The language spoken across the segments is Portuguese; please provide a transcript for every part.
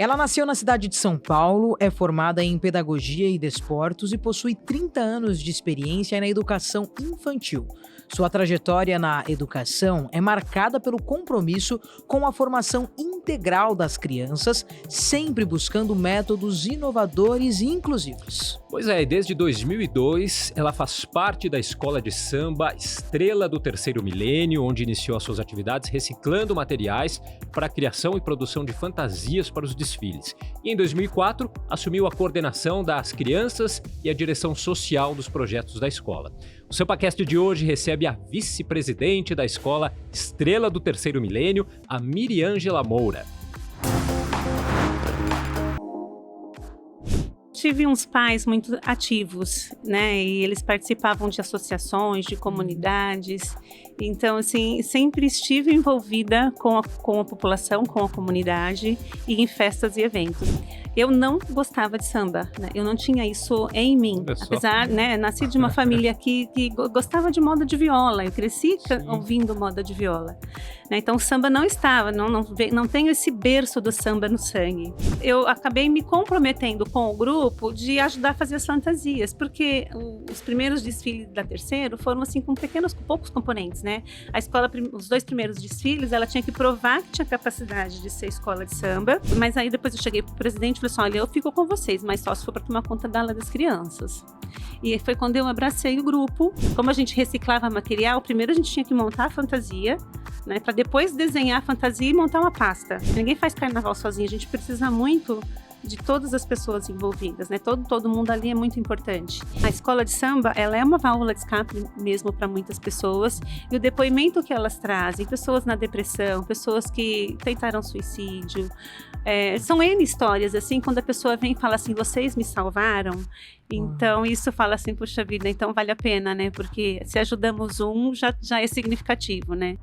Ela nasceu na cidade de São Paulo, é formada em Pedagogia e Desportos e possui 30 anos de experiência na educação infantil. Sua trajetória na educação é marcada pelo compromisso com a formação integral das crianças, sempre buscando métodos inovadores e inclusivos. Pois é, desde 2002, ela faz parte da escola de samba Estrela do Terceiro Milênio, onde iniciou as suas atividades reciclando materiais para a criação e produção de fantasias para os desfiles. E em 2004, assumiu a coordenação das crianças e a direção social dos projetos da escola. O SampaCast de hoje recebe a vice-presidente da escola Estrela do Terceiro Milênio, a Miriângela Moura. Tive uns pais muito ativos, né? E eles participavam de associações, de comunidades. Então, assim, sempre estive envolvida com a população, com a comunidade e em festas e eventos. Eu não gostava de samba, né? Eu não tinha isso em mim. Apesar, né? Nasci de uma família que gostava de moda de viola. Eu cresci ouvindo moda de viola. Né? Então, o samba não estava, não tenho esse berço do samba no sangue. Eu acabei me comprometendo com o grupo de ajudar a fazer as fantasias, porque os primeiros desfiles da Terceiro foram assim com poucos componentes, né? A escola, os 2 primeiros desfiles, ela tinha que provar que tinha capacidade de ser escola de samba, mas aí depois eu cheguei pro presidente e falei assim, olha, eu fico com vocês, mas só se for para tomar conta da ala das crianças. E foi quando eu abracei o grupo. Como a gente reciclava material, primeiro a gente tinha que montar a fantasia, né, para depois desenhar a fantasia e montar uma pasta. Ninguém faz carnaval sozinho, a gente precisa muito de todas as pessoas envolvidas, né? Todo mundo ali é muito importante. A escola de samba, ela é uma válvula de escape mesmo para muitas pessoas, e o depoimento que elas trazem, pessoas na depressão, pessoas que tentaram suicídio, são N histórias, assim, quando a pessoa vem e fala assim, vocês me salvaram, então isso fala assim, puxa vida, então vale a pena, né? Porque se ajudamos já é significativo, né?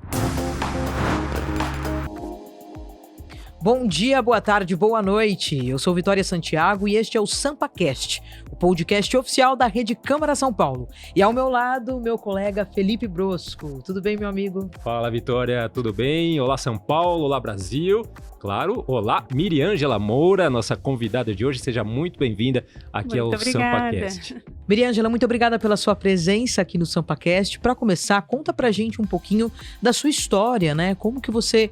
Bom dia, boa tarde, boa noite. Eu sou Vitória Santiago e este é o SampaCast, o podcast oficial da Rede Câmara São Paulo. E ao meu lado, meu colega Felipe Brosco. Tudo bem, meu amigo? Fala, Vitória, tudo bem? Olá, São Paulo, olá, Brasil. Claro, olá, Miriângela Moura, nossa convidada de hoje. Seja muito bem-vinda aqui ao SampaCast. Miriângela, muito obrigada pela sua presença aqui no SampaCast. Para começar, conta pra gente um pouquinho da sua história, né? Como que você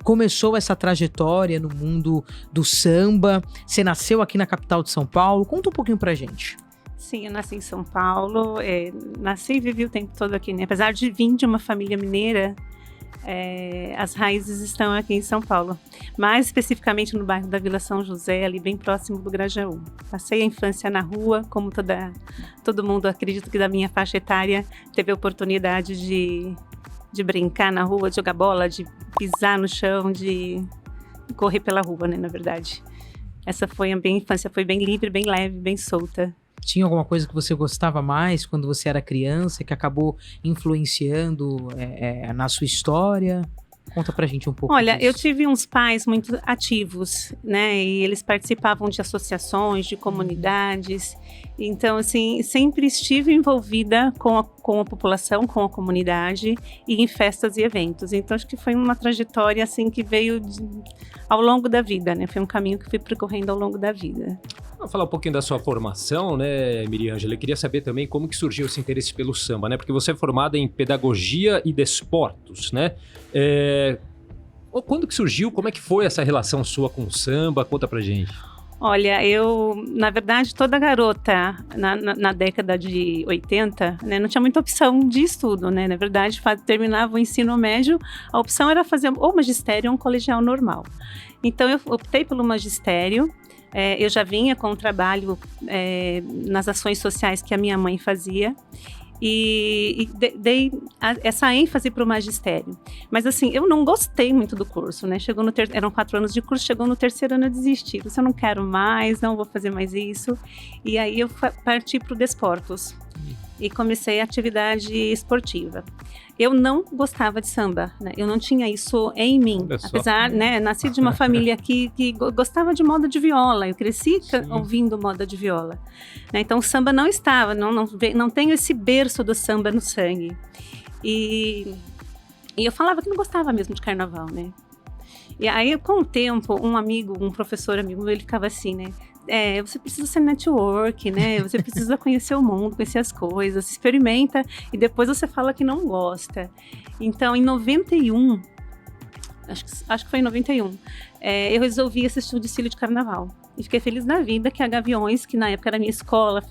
começou essa trajetória no mundo do samba? Você nasceu aqui na capital de São Paulo. Conta um pouquinho pra gente. Sim, eu nasci em São Paulo. Nasci e vivi o tempo todo aqui, né? Apesar de vir de uma família mineira, as raízes estão aqui em São Paulo, mais especificamente no bairro da Vila São José, ali bem próximo do Grajaú. Passei a infância na rua, como todo mundo, acredito que da minha faixa etária, teve a oportunidade de brincar na rua, de jogar bola, de pisar no chão, de correr pela rua, né, na verdade. Essa foi a minha infância, foi bem livre, bem leve, bem solta. Tinha alguma coisa que você gostava mais quando você era criança, que acabou influenciando na sua história? Conta pra gente um pouco Olha, disso. eu tive uns pais muito ativos, né? E eles participavam de associações, de comunidades. Então, assim, sempre estive envolvida com a população, com a comunidade e em festas e eventos. Então, acho que foi uma trajetória, assim, que veio ao longo da vida, né? Foi um caminho que fui percorrendo ao longo da vida. Vamos falar um pouquinho da sua formação, né, Miriângela? Eu queria saber também como que surgiu esse interesse pelo samba, né? Porque você é formada em Pedagogia e Desportos, né? Quando que surgiu? Como é que foi essa relação sua com o samba? Conta pra gente. Olha, eu, na verdade, toda garota na década de 80, né, não tinha muita opção de estudo, né? Na verdade, terminava o ensino médio, a opção era fazer ou magistério ou um colegial normal. Então, eu optei pelo magistério. Eu já vinha com o trabalho nas ações sociais que a minha mãe fazia e dei essa ênfase para o magistério. Mas assim, eu não gostei muito do curso, né? Eram 4 anos de curso, chegou no 3º ano eu desisti. Eu não quero mais, não vou fazer mais isso. E aí eu parti para o Desportos e comecei a atividade esportiva. Eu não gostava de samba, né? Eu não tinha isso em mim. Apesar, né, nasci de uma família que gostava de moda de viola. Eu cresci ouvindo moda de viola. Né? Então, o samba não estava, não tenho esse berço do samba no sangue. E eu falava que não gostava mesmo de carnaval, né? E aí, com o tempo, um professor amigo meu, ele ficava assim, né? Você precisa ser network, né? Você precisa conhecer o mundo, conhecer as coisas, experimenta e depois você fala que não gosta. Então, em 91, acho que foi em 91, eu resolvi assistir o desfile de carnaval. E fiquei feliz na vida que a Gaviões, que na época era a minha escola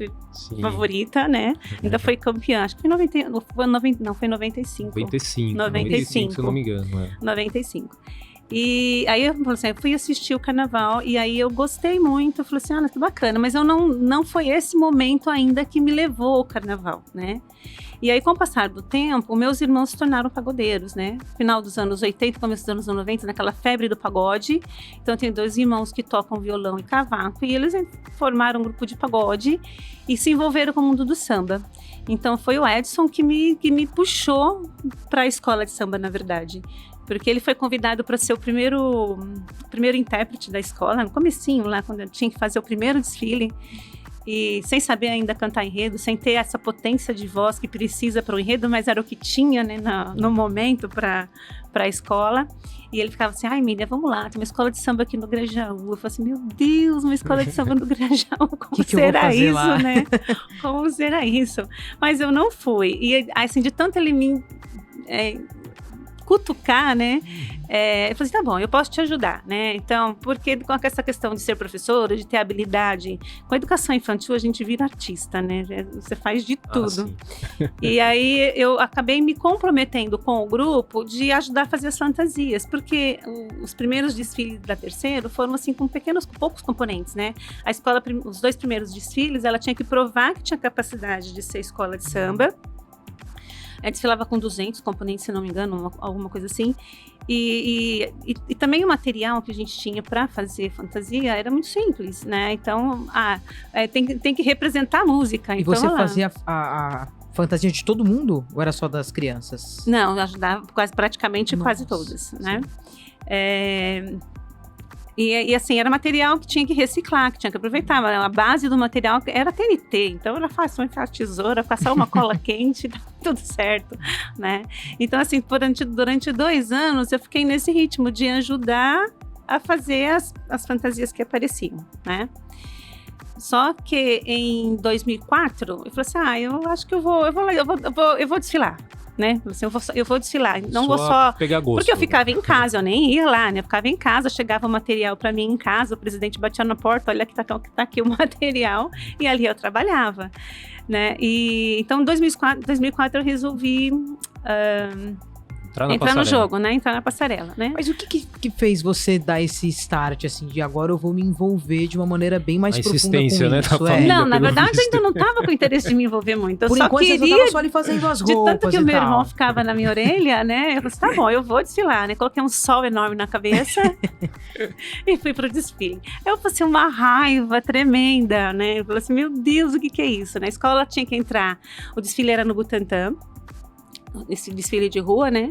favorita, né? Ainda foi campeã. Acho que foi em 90, não, foi em 95. 95, se eu não me engano. 95. E aí eu fui assistir o carnaval e aí eu gostei muito, eu falei assim, que bacana, mas não foi esse momento ainda que me levou ao carnaval, né? E aí, com o passar do tempo, meus irmãos se tornaram pagodeiros, né? Final dos anos 80, começo dos anos 90, naquela febre do pagode. Então, eu tenho 2 irmãos que tocam violão e cavaco e eles formaram um grupo de pagode e se envolveram com o mundo do samba. Então, foi o Edson que me puxou para a escola de samba, na verdade. Porque ele foi convidado para ser o primeiro intérprete da escola, no comecinho lá, quando eu tinha que fazer o primeiro desfile. E sem saber ainda cantar enredo, sem ter essa potência de voz que precisa para o enredo, mas era o que tinha, né, no momento para a escola. E ele ficava assim, Miriam, vamos lá, tem uma escola de samba aqui no Grajaú. Eu falei assim, meu Deus, uma escola de samba no Grajaú, como será isso, lá? Né? Como será isso? Mas eu não fui. E assim, de tanto ele me cutucar, né? Eu falei assim, tá bom, eu posso te ajudar, né? Então, porque com essa questão de ser professora, de ter habilidade, com a educação infantil a gente vira artista, né? Você faz de tudo. E aí eu acabei me comprometendo com o grupo de ajudar a fazer as fantasias, porque os primeiros desfiles da Terceiro foram assim com poucos componentes, né? A escola, os 2 primeiros desfiles, ela tinha que provar que tinha capacidade de ser escola de samba. Desfilava com 200 componentes, se não me engano, alguma coisa assim. E também o material que a gente tinha para fazer fantasia era muito simples, né? Então, tem que representar a música. E então, você fazia a fantasia de todo mundo? Ou era só das crianças? Não, eu ajudava praticamente quase todas, né? E assim, era material que tinha que reciclar, que tinha que aproveitar. A base do material era TNT, então era fácil enfiar a tesoura, passar uma cola quente, tudo certo, né? Então, assim, durante 2 anos eu fiquei nesse ritmo de ajudar a fazer as fantasias que apareciam, né? Só que em 2004, eu falei assim, eu acho que eu vou desfilar. Né? Eu vou desfilar, não vou só pegar gosto, porque eu ficava em casa, eu nem ia lá, né? Eu ficava em casa, chegava o material para mim em casa, o presidente batia na porta, olha que tá aqui o material, e ali eu trabalhava, né? E então em 2004 eu resolvi entrar no jogo, né? Entrar na passarela, né? Mas o que fez você dar esse start, assim, de agora eu vou me envolver de uma maneira bem mais profunda com né, isso? Não, na verdade eu ainda não estava com interesse de me envolver muito. Eu Por só enquanto, queria... você só tava só ali fazendo as roupas. De tanto que o meu irmão ficava na minha orelha, né? Eu falei assim, tá bom, eu vou desfilar, né? Coloquei um sol enorme na cabeça e fui pro desfile. Eu passei uma raiva tremenda, né? Eu falei assim, meu Deus, o que é isso? Na escola tinha que entrar, o desfile era no Butantã, esse desfile de rua, né?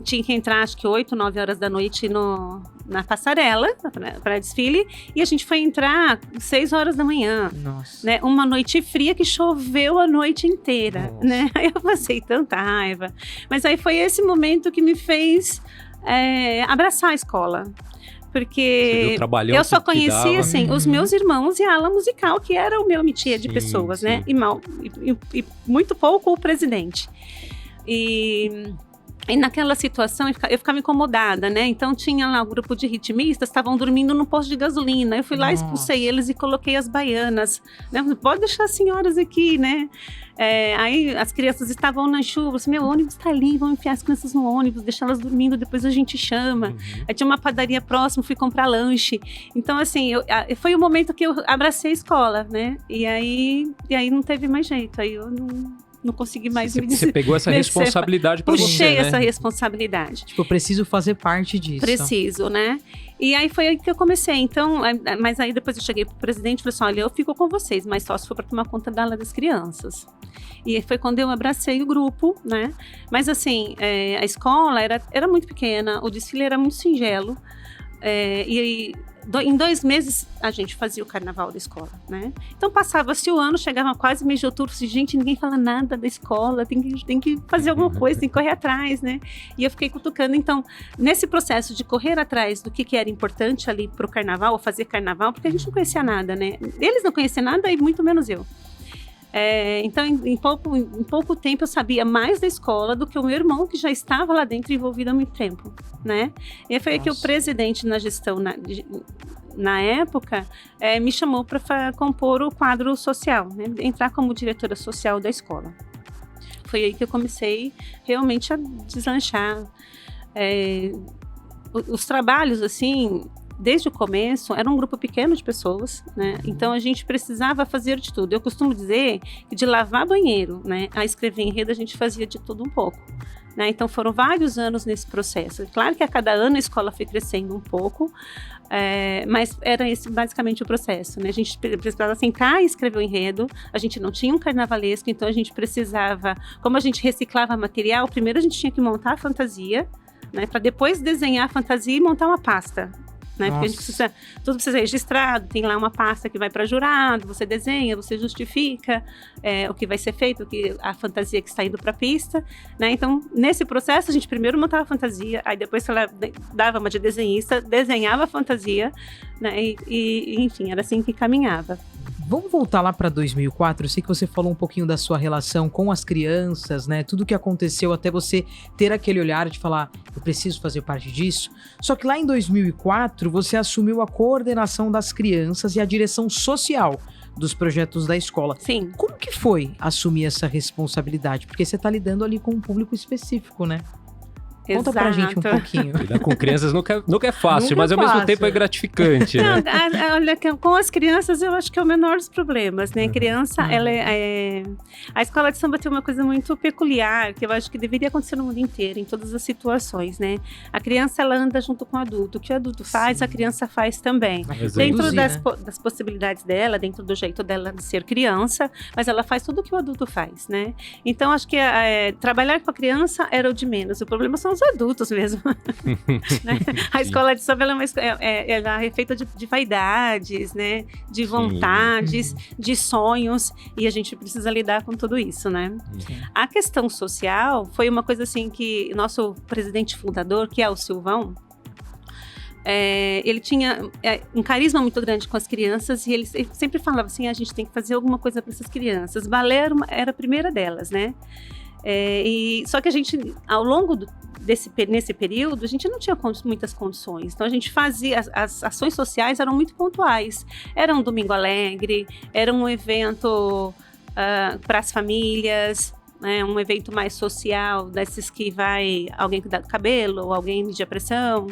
Tinha que entrar, acho que 8, 9 horas da noite na passarela, para desfile, e a gente foi entrar 6 horas da manhã. Nossa. Né? Uma noite fria que choveu a noite inteira, Nossa. né? Aí eu passei tanta raiva. Mas aí foi esse momento que me fez abraçar a escola. Porque eu só conhecia, assim, os meus irmãos e a ala musical, que era o meu métier de pessoas, sim. Né? E muito pouco o presidente. E naquela situação eu ficava incomodada, né? Então tinha lá o grupo de ritmistas, estavam dormindo no posto de gasolina. Eu fui lá, expulsei eles e coloquei as baianas, né? Pode deixar as senhoras aqui, né? Aí as crianças estavam na chuva, assim, meu ônibus tá ali, vamos enfiar as crianças no ônibus, deixar elas dormindo, depois a gente chama. Uhum. Aí tinha uma padaria próxima, fui comprar lanche. Então, assim, foi o momento que eu abracei a escola, né? E aí não teve mais jeito, aí eu não consegui mais me dizer. Você pegou essa responsabilidade para você, puxei né? essa responsabilidade. Tipo, eu preciso fazer parte disso. Preciso, né? E aí foi aí que eu comecei. Então, mas aí depois eu cheguei pro presidente e falei assim, olha, eu fico com vocês, mas só se for para tomar conta da ala das crianças. E foi quando eu abracei o grupo, né? Mas assim, a escola era muito pequena, o desfile era muito singelo, Em 2 meses a gente fazia o carnaval da escola, né? Então passava-se o ano, chegava quase mês de outubro, assim, gente, ninguém fala nada da escola, tem que fazer alguma coisa, tem que correr atrás, né? E eu fiquei cutucando. Então, nesse processo de correr atrás do que era importante ali pro carnaval, ou fazer carnaval, porque a gente não conhecia nada, né? Eles não conheciam nada e muito menos eu. Então, em pouco tempo eu sabia mais da escola do que o meu irmão, que já estava lá dentro envolvido há muito tempo, né? E foi aí que o presidente na gestão, na época, me chamou para compor o quadro social, né? Entrar como diretora social da escola. Foi aí que eu comecei realmente a deslanchar. Os trabalhos, assim, desde o começo, era um grupo pequeno de pessoas, né? Então a gente precisava fazer de tudo. Eu costumo dizer que de lavar banheiro, né, a escrever enredo, a gente fazia de tudo um pouco, né? Então foram vários anos nesse processo. Claro que a cada ano a escola foi crescendo um pouco, mas era esse basicamente o processo, né? A gente precisava sentar e escrever o enredo. A gente não tinha um carnavalesco, então a gente precisava, como a gente reciclava material, primeiro a gente tinha que montar a fantasia, né, para depois desenhar a fantasia e montar uma pasta. Né? Porque a gente tudo precisa ser registrado, tem lá uma pasta que vai para jurado, você desenha, você justifica o que vai ser feito, a fantasia que está indo para a pista, né? Então, nesse processo, a gente primeiro montava a fantasia, aí depois ela dava uma de desenhista, desenhava a fantasia, né? E enfim, era assim que caminhava. Vamos voltar lá para 2004, eu sei que você falou um pouquinho da sua relação com as crianças, né? Tudo que aconteceu até você ter aquele olhar de falar, eu preciso fazer parte disso. Só que lá em 2004, você assumiu a coordenação das crianças e a direção social dos projetos da escola. Sim. Como que foi assumir essa responsabilidade? Porque você está lidando ali com um público específico, né? Conta Exato. pra gente um pouquinho. Lidar com crianças nunca é fácil, Nunca mas ao mesmo tempo é gratificante, né? Não, olha, com as crianças eu acho que é o menor dos problemas, né? Criança, ela a escola de samba tem uma coisa muito peculiar, que eu acho que deveria acontecer no mundo inteiro, em todas as situações, né? A criança, ela anda junto com o adulto. O que o adulto faz, a criança faz também. Dentro das possibilidades dela, dentro do jeito dela de ser criança, mas ela faz tudo o que o adulto faz, né? Então, acho que trabalhar com a criança era o de menos. O problema são os adultos mesmo. Né? A escola de samba ela é feita de vaidades, né? De vontades, de sonhos, e a gente precisa lidar com tudo isso, né? A questão social foi uma coisa assim que nosso presidente fundador, que é o Silvão, ele tinha um carisma muito grande com as crianças, e ele sempre falava assim, a gente tem que fazer alguma coisa para essas crianças. Balé era a primeira delas, né? Só que a gente, ao longo nesse período, a gente não tinha muitas condições. Então, a gente fazia... As ações sociais eram muito pontuais. Era um domingo alegre, era um evento para as famílias, né, um evento mais social, desses que vai alguém cuidar do cabelo, ou alguém medir a pressão,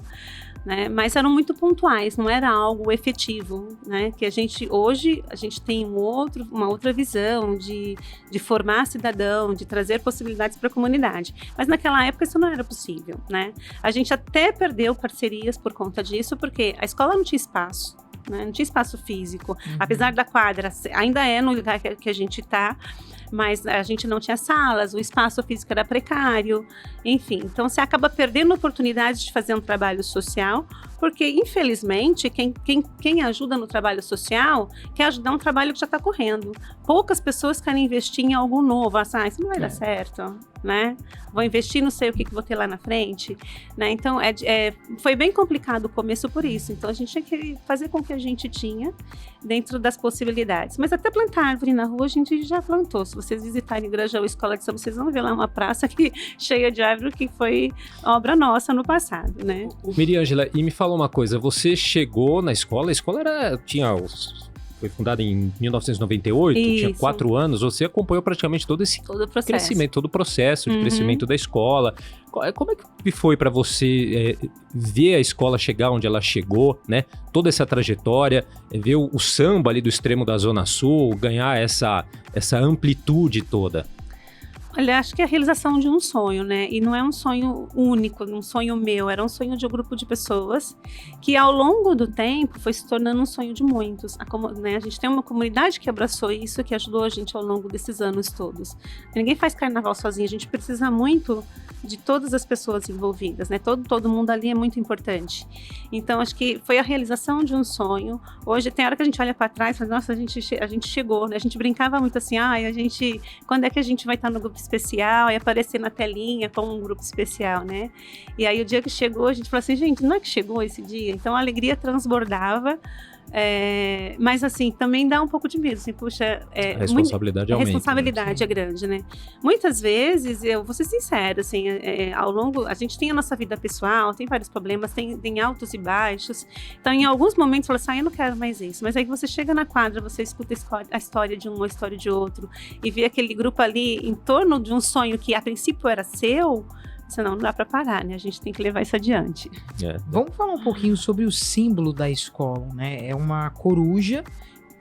né, mas eram muito pontuais, não era algo efetivo, né, que hoje a gente tem uma outra visão de formar cidadão, de trazer possibilidades para a comunidade, mas naquela época isso não era possível, né, a gente até perdeu parcerias por conta disso, porque a escola não tinha espaço, né, não tinha espaço físico, apesar da quadra, ainda é no lugar que a gente está, mas a gente não tinha salas, o espaço físico era precário, enfim. Então, você acaba perdendo a oportunidade de fazer um trabalho social, porque, infelizmente, quem ajuda no trabalho social quer ajudar um trabalho que já está correndo. Poucas pessoas querem investir em algo novo. Assim, isso não vai dar certo, né? Vou investir, não sei o que vou ter lá na frente, né? Então, foi bem complicado o começo por isso. Então, a gente tinha que fazer com o que a gente tinha dentro das possibilidades. Mas até plantar árvore na rua, a gente já plantou. Se vocês visitarem o Grajaú Escola de Samba, vocês vão ver lá uma praça cheia de árvore, que foi obra nossa no passado, né? Miriângela, e me fala uma coisa, você chegou na escola, a escola foi fundada em 1998, Isso. Tinha 4 anos, você acompanhou praticamente todo o crescimento, todo o processo de crescimento da escola. Como é que foi para você ver a escola chegar onde ela chegou, né? Toda essa trajetória, ver o samba ali do extremo da Zona Sul, ganhar essa amplitude toda? Olha, acho que é a realização de um sonho, né? E não é um sonho único, um sonho meu, era um sonho de um grupo de pessoas que ao longo do tempo foi se tornando um sonho de muitos. A gente tem uma comunidade que abraçou isso, que ajudou a gente ao longo desses anos todos. Ninguém faz carnaval sozinho, a gente precisa muito de todas as pessoas envolvidas, né? Todo mundo ali é muito importante. Então, acho que foi a realização de um sonho. Hoje, tem hora que a gente olha para trás e fala, nossa, a gente chegou, né? A gente brincava muito assim, quando é que a gente vai estar no grupo especial e aparecer na telinha como um grupo especial, né? E aí, o dia que chegou, a gente falou assim, gente, não é que chegou esse dia? Então, a alegria transbordava. Mas assim, também dá um pouco de medo, assim, puxa, a responsabilidade aumenta. A responsabilidade é grande, né? Muitas vezes, eu vou ser sincera, assim, ao longo, a gente tem a nossa vida pessoal, tem vários problemas, tem altos e baixos, então em alguns momentos você fala assim, eu não quero mais isso, mas aí você chega na quadra, você escuta a história de um, a história de outro, e vê aquele grupo ali em torno de um sonho que a princípio era seu, senão não dá para parar, né? A gente tem que levar isso adiante. Vamos falar um pouquinho sobre o símbolo da escola, né? É uma coruja.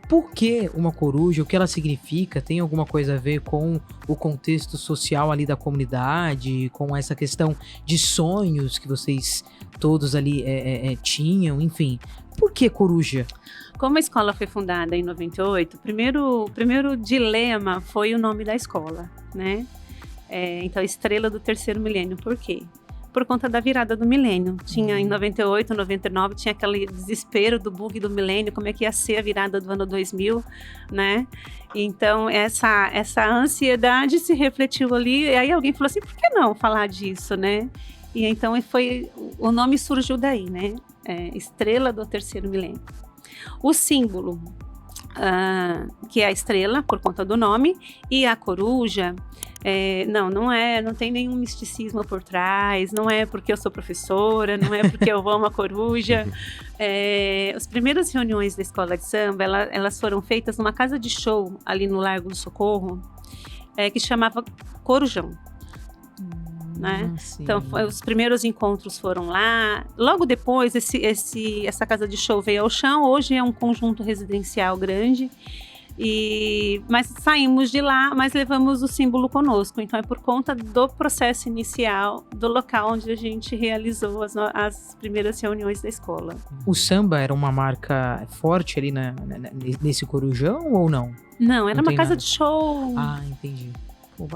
Por que uma coruja? O que ela significa? Tem alguma coisa a ver com o contexto social ali da comunidade? Com essa questão de sonhos que vocês todos ali tinham? Enfim, por que coruja? Como a escola foi fundada em 98, o primeiro dilema foi o nome da escola, né? Então, Estrela do Terceiro Milênio. Por quê? Por conta da virada do milênio. Tinha em 98, 99, tinha aquele desespero do bug do milênio, como é que ia ser a virada do ano 2000, né? Então, essa ansiedade se refletiu ali, e aí alguém falou assim, por que não falar disso, né? E então, o nome surgiu daí, né? Estrela do Terceiro Milênio. O símbolo, que é a estrela, por conta do nome, e a coruja, não tem nenhum misticismo por trás, não é porque eu sou professora, não é porque eu amo a coruja. As primeiras reuniões da escola de samba, elas foram feitas numa casa de show, ali no Largo do Socorro, que chamava Corujão. Né? Então, os primeiros encontros foram lá. Logo depois, essa casa de show veio ao chão. Hoje é um conjunto residencial grande. Mas saímos de lá, mas levamos o símbolo conosco. Então, é por conta do processo inicial, do local onde a gente realizou as primeiras reuniões da escola. O samba era uma marca forte ali nesse corujão ou não? Não, era uma casa de show. Ah, entendi.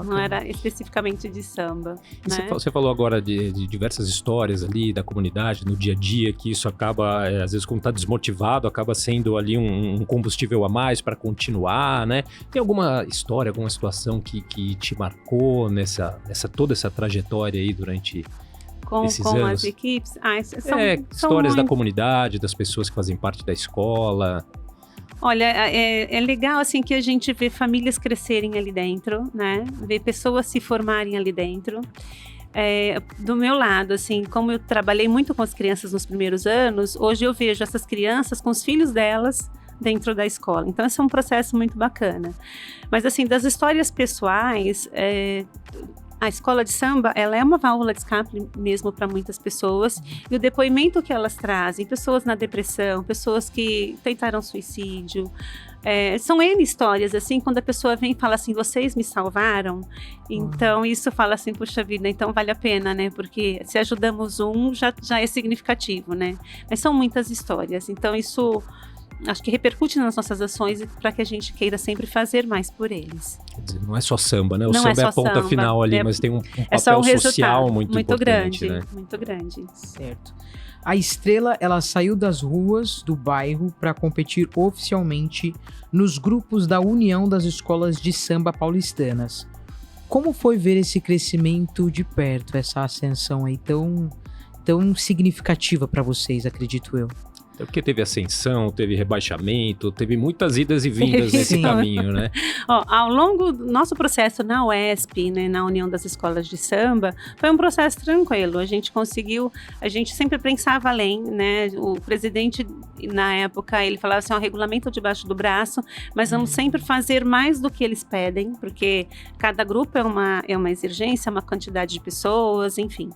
Não era especificamente de samba. Né? Você falou agora de diversas histórias ali da comunidade, no dia a dia, que isso acaba, às vezes, quando está desmotivado, acaba sendo ali um combustível a mais para continuar, né? Tem alguma história, alguma situação que te marcou toda essa trajetória aí durante esses anos? Com as equipes? São histórias da comunidade, das pessoas que fazem parte da escola. Olha, é legal assim que a gente vê famílias crescerem ali dentro, né? Ver pessoas se formarem ali dentro. Do meu lado, assim, como eu trabalhei muito com as crianças nos primeiros anos, hoje eu vejo essas crianças com os filhos delas dentro da escola. Então, esse é um processo muito bacana. Mas, assim, das histórias pessoais, a escola de samba, ela é uma válvula de escape mesmo para muitas pessoas, e o depoimento que elas trazem, pessoas na depressão, pessoas que tentaram suicídio, são N histórias, assim, quando a pessoa vem e fala assim, vocês me salvaram, então isso fala assim, puxa vida, então vale a pena, né, porque se ajudamos já é significativo, né, mas são muitas histórias, então isso acho que repercute nas nossas ações para que a gente queira sempre fazer mais por eles. Quer dizer, não é só samba, né? O samba é a ponta final ali, mas tem um papel social muito importante, grande, né? Muito grande. Certo. A Estrela, ela saiu das ruas do bairro para competir oficialmente nos grupos da União das Escolas de Samba Paulistanas. Como foi ver esse crescimento de perto, essa ascensão aí tão significativa para vocês, acredito eu? É porque teve ascensão, teve rebaixamento, teve muitas idas e vindas nesse caminho, né? Ao longo do nosso processo na UESP, né, na União das Escolas de Samba, foi um processo tranquilo. A gente sempre pensava além, né? O presidente, na época, ele falava assim, regulamento debaixo do braço, mas vamos sempre fazer mais do que eles pedem, porque cada grupo é uma exigência, uma quantidade de pessoas, enfim.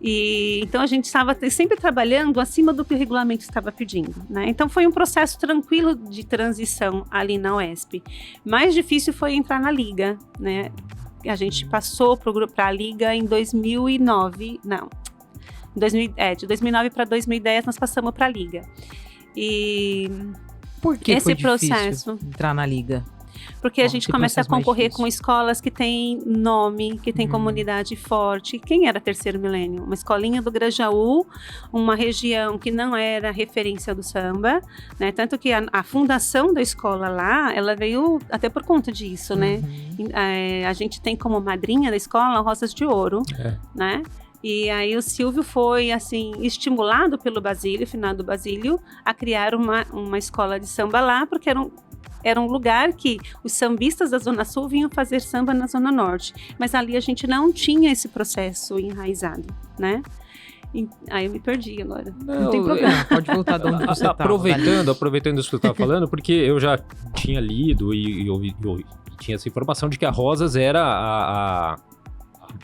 E então a gente estava sempre trabalhando acima do que o regulamento estava pedindo, né? Então foi um processo tranquilo de transição ali na UESP. Mais difícil foi entrar na liga, né? a gente passou para a Liga em 2009, não, de 2009 para 2010 nós passamos para a Liga. E por que esse foi processo difícil entrar na Liga? Porque a gente começa a concorrer com escolas que têm nome, que têm comunidade forte. Quem era Terceiro Milênio? Uma escolinha do Grajaú, uma região que não era referência do samba, né? Tanto que a fundação da escola lá, ela veio até por conta disso, né? A gente tem como madrinha da escola Rosas de Ouro, né? E aí o Silvio foi, assim, estimulado pelo Basílio, finado Basílio, a criar uma escola de samba lá, porque era um lugar que os sambistas da Zona Sul vinham fazer samba na Zona Norte. Mas ali a gente não tinha esse processo enraizado, né? Aí eu me perdi agora. Não tem problema, pode voltar de onde você aproveitando isso que você estava falando, porque eu já tinha lido e tinha essa informação de que a Rosas era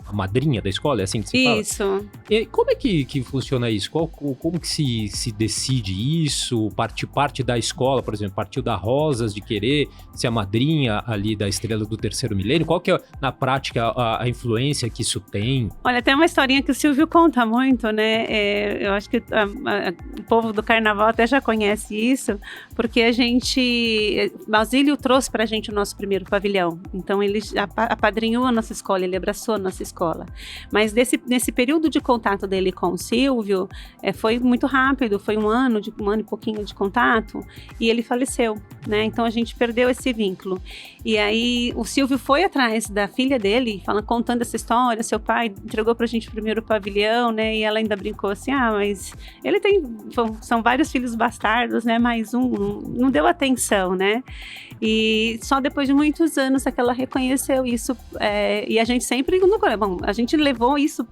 a madrinha da escola, é assim que se fala? Isso. E como é que funciona isso? Como que se decide isso? Parte da escola, por exemplo, partiu da Rosas de querer ser a madrinha ali da Estrela do Terceiro Milênio? Qual que é, na prática, a influência que isso tem? Olha, tem uma historinha que o Silvio conta muito, né? Eu acho que o povo do Carnaval até já conhece isso, porque Basílio trouxe pra gente o nosso primeiro pavilhão. Então, ele apadrinhou a nossa escola, ele abraçou a nossa escola. Mas nesse período de contato dele com o Silvio, foi muito rápido, foi um ano e pouquinho de contato, e ele faleceu, né? Então a gente perdeu esse vínculo. E aí o Silvio foi atrás da filha dele, contando essa história, seu pai entregou pra gente o primeiro pavilhão, né? E ela ainda brincou assim, mas ele são vários filhos bastardos, né? Mais não deu atenção, né? E só depois de muitos anos é que ela reconheceu isso, e a gente sempre, a gente levou isso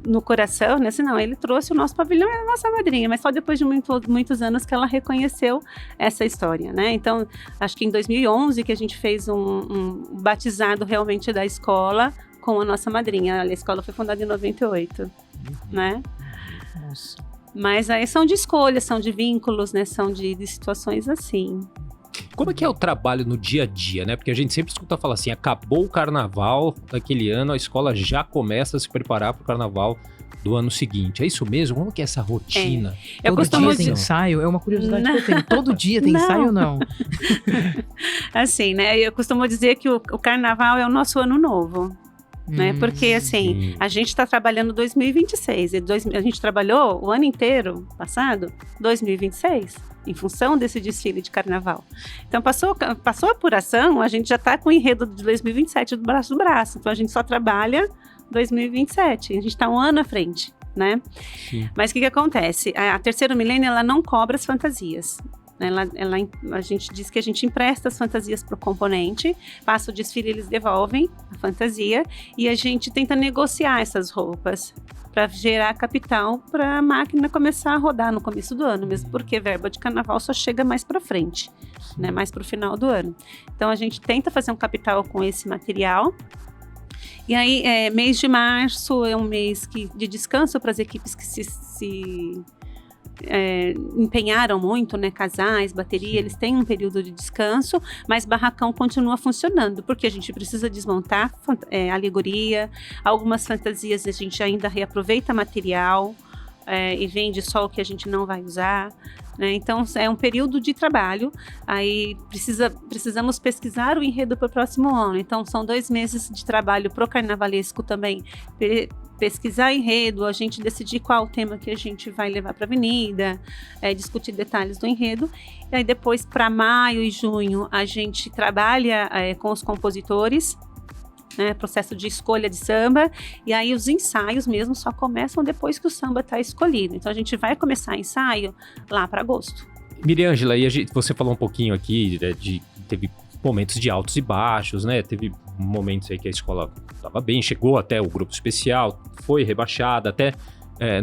no coração, né? Assim, não, ele trouxe o nosso pavilhão e a nossa madrinha, mas só depois de muitos anos que ela reconheceu essa história, né? Então, acho que em 2011 que a gente fez um batizado realmente da escola com a nossa madrinha. A escola foi fundada em 98, né? Nossa. Mas aí são de escolhas, são de vínculos, né? São de situações assim. Como é que é o trabalho no dia a dia, né? Porque a gente sempre escuta falar assim, acabou o carnaval daquele ano, a escola já começa a se preparar para o carnaval do ano seguinte. É isso mesmo? Como que é essa rotina? Todo dia tem ensaio? É uma curiosidade que eu tenho. Todo dia tem ensaio ou não? Assim, né? Eu costumo dizer que o carnaval é o nosso ano novo. Né? Porque assim, a gente está trabalhando 2026, a gente trabalhou o ano inteiro passado, 2026, em função desse desfile de carnaval. Então passou a apuração, a gente já está com o enredo de 2027 do braço. Então a gente só trabalha 2027, a gente está um ano à frente, né? Sim. Mas o que acontece? A Terceiro Milênio, ela não cobra as fantasias. A gente diz que a gente empresta as fantasias para o componente, passa o desfile, eles devolvem a fantasia e a gente tenta negociar essas roupas para gerar capital para a máquina começar a rodar no começo do ano, mesmo porque verba de carnaval só chega mais para frente, né, mais para o final do ano. Então a gente tenta fazer um capital com esse material. E aí, mês de março é um mês de descanso para as equipes que se empenharam muito, né? Casais, bateria, eles têm um período de descanso, mas barracão continua funcionando, porque a gente precisa desmontar alegoria, algumas fantasias a gente ainda reaproveita material e vende só o que a gente não vai usar, né? Então é um período de trabalho, aí precisamos pesquisar o enredo para o próximo ano, então são 2 meses de trabalho pro carnavalesco também, pesquisar enredo, a gente decidir qual o tema que a gente vai levar para a avenida, discutir detalhes do enredo, e aí depois para maio e junho a gente trabalha com os compositores, né, processo de escolha de samba, e aí os ensaios mesmo só começam depois que o samba está escolhido, então a gente vai começar ensaio lá para agosto. Miriângela, e você falou um pouquinho aqui, teve momentos de altos e baixos, né? Teve momentos aí que a escola estava bem, chegou até o grupo especial, foi rebaixada, até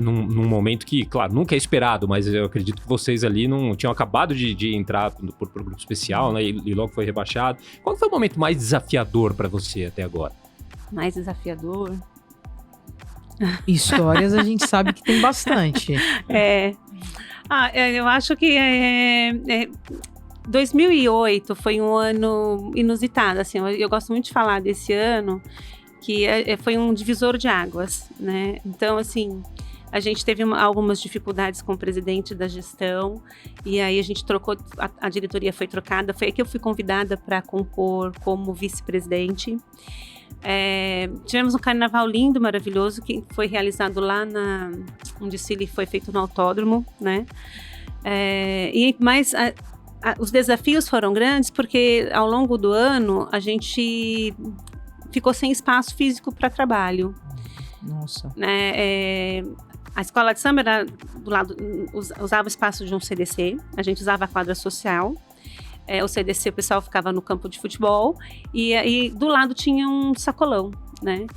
num momento que, claro, nunca é esperado, mas eu acredito que vocês ali não tinham acabado de entrar pro grupo especial, né? E logo foi rebaixado. Qual foi o momento mais desafiador para você até agora? Mais desafiador? Histórias a gente sabe que tem bastante. Eu acho que 2008 foi um ano inusitado, assim, eu gosto muito de falar desse ano, que foi um divisor de águas, né? Então, assim, a gente teve algumas dificuldades com o presidente da gestão, e aí a gente trocou, a diretoria foi trocada, foi aí que eu fui convidada para compor como vice-presidente. Tivemos um carnaval lindo, maravilhoso, que foi realizado lá um desfile foi feito no autódromo, né? Mas os desafios foram grandes porque ao longo do ano a gente ficou sem espaço físico para trabalho. Nossa. Né? A escola de samba era do lado, usava o espaço de um CDC, a gente usava a quadra social. O CDC, o pessoal ficava no campo de futebol e aí do lado tinha um sacolão, né?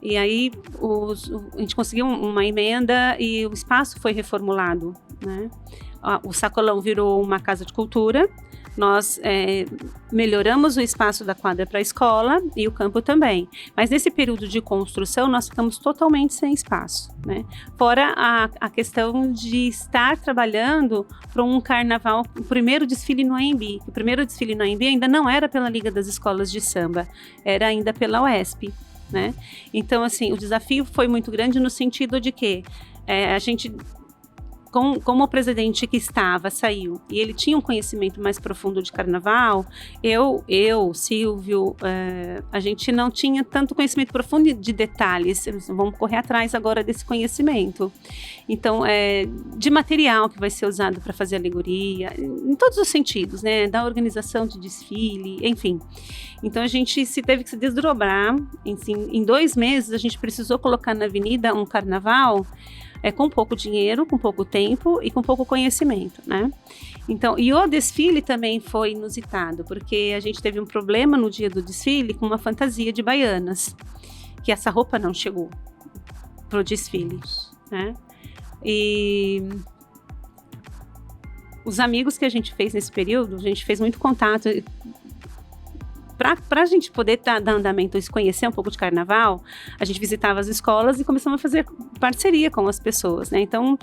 E aí a gente conseguiu uma emenda e o espaço foi reformulado, né? O sacolão virou uma casa de cultura, nós melhoramos o espaço da quadra para a escola e o campo também. Mas nesse período de construção, nós ficamos totalmente sem espaço, né? Fora a questão de estar trabalhando para um carnaval, o primeiro desfile no AMB. O primeiro desfile no AMB ainda não era pela Liga das Escolas de Samba, era ainda pela UESP, né? Então, assim, o desafio foi muito grande no sentido de que a gente... Como o presidente que saiu e ele tinha um conhecimento mais profundo de carnaval, Silvio, a gente não tinha tanto conhecimento profundo de detalhes, vamos correr atrás agora desse conhecimento. Então, de material que vai ser usado para fazer alegoria, em todos os sentidos, né, da organização de desfile, enfim. Então, a gente teve que se desdobrar, em 2 meses a gente precisou colocar na avenida um carnaval com pouco dinheiro, com pouco tempo e com pouco conhecimento, né? Então, e o desfile também foi inusitado, porque a gente teve um problema no dia do desfile com uma fantasia de baianas, que essa roupa não chegou pro desfile, né? E os amigos que a gente fez nesse período, a gente fez muito contato. Para a gente poder dar andamento e se conhecer um pouco de carnaval, a gente visitava as escolas e começamos a fazer parceria com as pessoas, né? Então,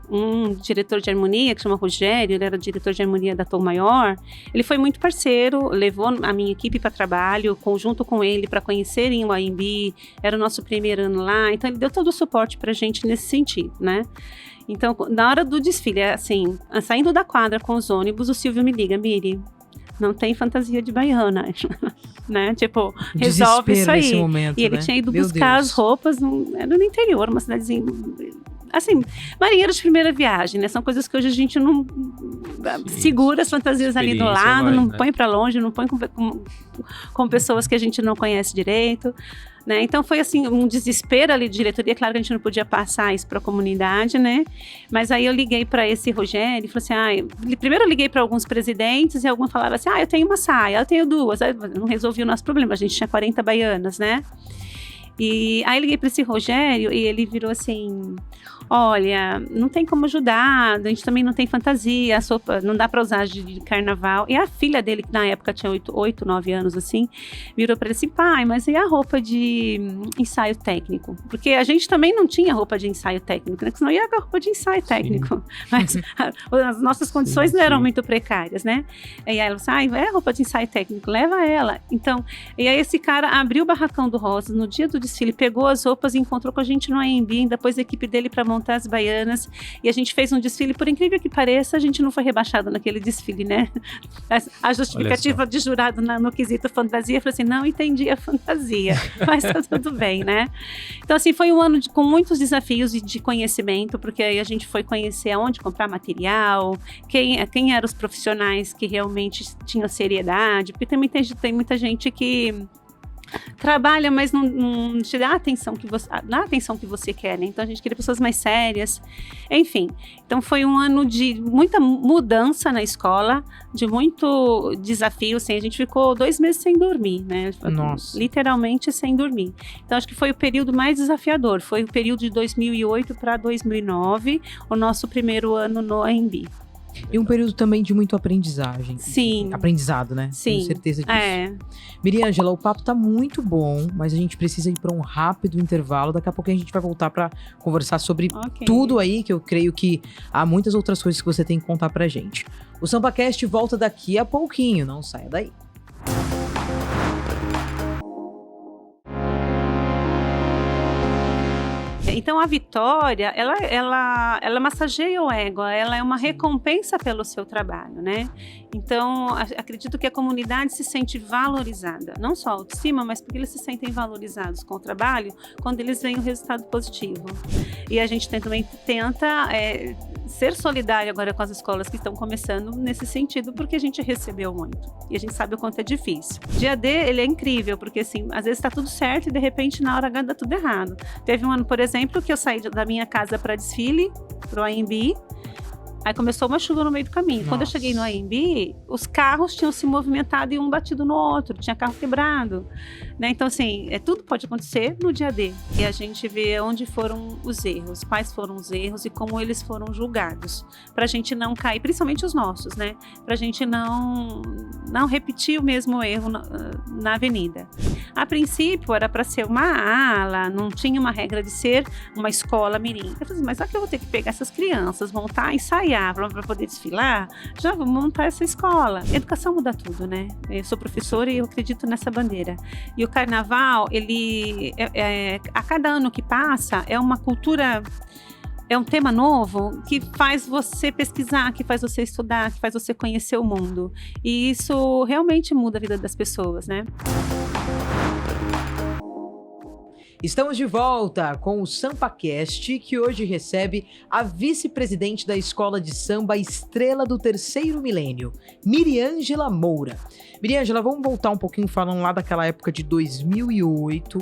um diretor de harmonia, que chama Rogério, ele era diretor de harmonia da Tom Maior, ele foi muito parceiro, levou a minha equipe para trabalho, junto com ele, para conhecerem o AMB, era o nosso primeiro ano lá, então ele deu todo o suporte para a gente nesse sentido, né? Então, na hora do desfile, assim, saindo da quadra com os ônibus, o Silvio me liga, Miri, não tem fantasia de baiana, né? Tipo, resolve isso aí. Momento, e ele né? tinha ido Meu buscar Deus. as roupas, era no interior, uma cidadezinha, assim, marinheiro de primeira viagem, né? São coisas que hoje a gente não segura as fantasias ali do lado, não põe para longe, não põe com pessoas que a gente não conhece direito, né? Então foi assim um desespero ali de diretoria, claro que a gente não podia passar isso para a comunidade, né? Mas aí eu liguei para esse Rogério e falei assim, primeiro eu liguei para alguns presidentes e alguns falaram assim, eu tenho uma saia, eu tenho 2, aí não resolvi o nosso problema, a gente tinha 40 baianas, né? E aí liguei para esse Rogério e ele virou assim, olha, não tem como ajudar, a gente também não tem fantasia, a sopa não dá para usar de carnaval. E a filha dele, que na época tinha 8, 9 anos assim, virou para ele assim, pai, mas e a roupa de ensaio técnico? Porque a gente também não tinha roupa de ensaio técnico, né? Porque senão ia com a roupa de ensaio técnico. Mas as nossas condições não eram muito precárias, né? E aí ela disse, roupa de ensaio técnico, leva ela. Então, e aí esse cara abriu o barracão do Rosas no dia do desfile, pegou as roupas e encontrou com a gente no AMB, depois a equipe dele para montar as baianas, e a gente fez um desfile, por incrível que pareça, a gente não foi rebaixado naquele desfile, né? A justificativa de jurado no quesito fantasia, falou assim, não entendi a fantasia, mas tá tudo bem, né? Então, assim, foi um ano com muitos desafios de conhecimento, porque aí a gente foi conhecer aonde comprar material, quem eram os profissionais que realmente tinham seriedade, porque tem muita gente que trabalha, mas não te dá a atenção que você quer, né? Então a gente queria pessoas mais sérias, enfim. Então foi um ano de muita mudança na escola, de muito desafio, assim, a gente ficou 2 meses sem dormir, né? Nossa. Literalmente sem dormir. Então acho que foi o período mais desafiador, foi o período de 2008 para 2009, o nosso primeiro ano no AMB. E um período também de muito aprendizagem. Sim. Aprendizado, né? Sim. Tenho certeza disso. É. Miriângela, o papo tá muito bom, mas a gente precisa ir para um rápido intervalo. Daqui a pouco a gente vai voltar para conversar sobre tudo aí, que eu creio que há muitas outras coisas que você tem que contar pra gente. O SampaCast volta daqui a pouquinho, não saia daí. Então a vitória, ela massageia o ego, ela é uma recompensa pelo seu trabalho, né? Então acredito que a comunidade se sente valorizada, não só a autoestima, mas porque eles se sentem valorizados com o trabalho quando eles veem o resultado positivo. E a gente também tenta ser solidário agora com as escolas que estão começando nesse sentido, porque a gente recebeu muito e a gente sabe o quanto é difícil. O dia D, ele é incrível, porque assim, às vezes está tudo certo e de repente na hora H dá tudo errado. Teve um ano, por exemplo, que eu saí da minha casa para desfile, para o AMB. Aí começou uma chuva no meio do caminho. Quando eu cheguei no AMB, os carros tinham se movimentado e um batido no outro, tinha carro quebrado, né? Então, assim, tudo pode acontecer no dia D. E a gente vê onde foram os erros, quais foram os erros e como eles foram julgados. Pra gente não cair, principalmente os nossos, né? Pra gente não repetir o mesmo erro na avenida. A princípio, era para ser uma ala, não tinha uma regra de ser uma escola mirim. Eu falei assim, mas será que eu vou ter que pegar essas crianças, montar e sair para poder desfilar, já vou montar essa escola. Educação muda tudo, né? Eu sou professora e eu acredito nessa bandeira. E o carnaval, ele, a cada ano que passa, é uma cultura, é um tema novo que faz você pesquisar, que faz você estudar, que faz você conhecer o mundo. E isso realmente muda a vida das pessoas, né? Estamos de volta com o SampaCast, que hoje recebe a vice-presidente da Escola de Samba Estrela do Terceiro Milênio, Miriângela Moura. Miriângela, vamos voltar um pouquinho falando lá daquela época de 2008.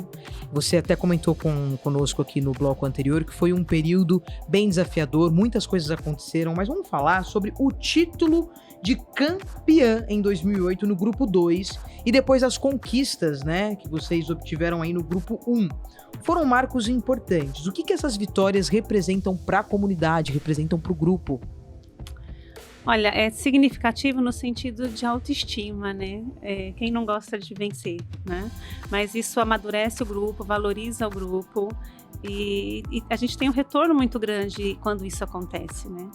Você até comentou conosco aqui no bloco anterior que foi um período bem desafiador, muitas coisas aconteceram, mas vamos falar sobre o título de campeã em 2008 no grupo 2 e depois as conquistas, né, que vocês obtiveram aí no grupo 1. Foram marcos importantes. O que essas vitórias representam para a comunidade, representam para o grupo? Olha, é significativo no sentido de autoestima, né? Quem não gosta de vencer, né? Mas isso amadurece o grupo, valoriza o grupo e a gente tem um retorno muito grande quando isso acontece, né?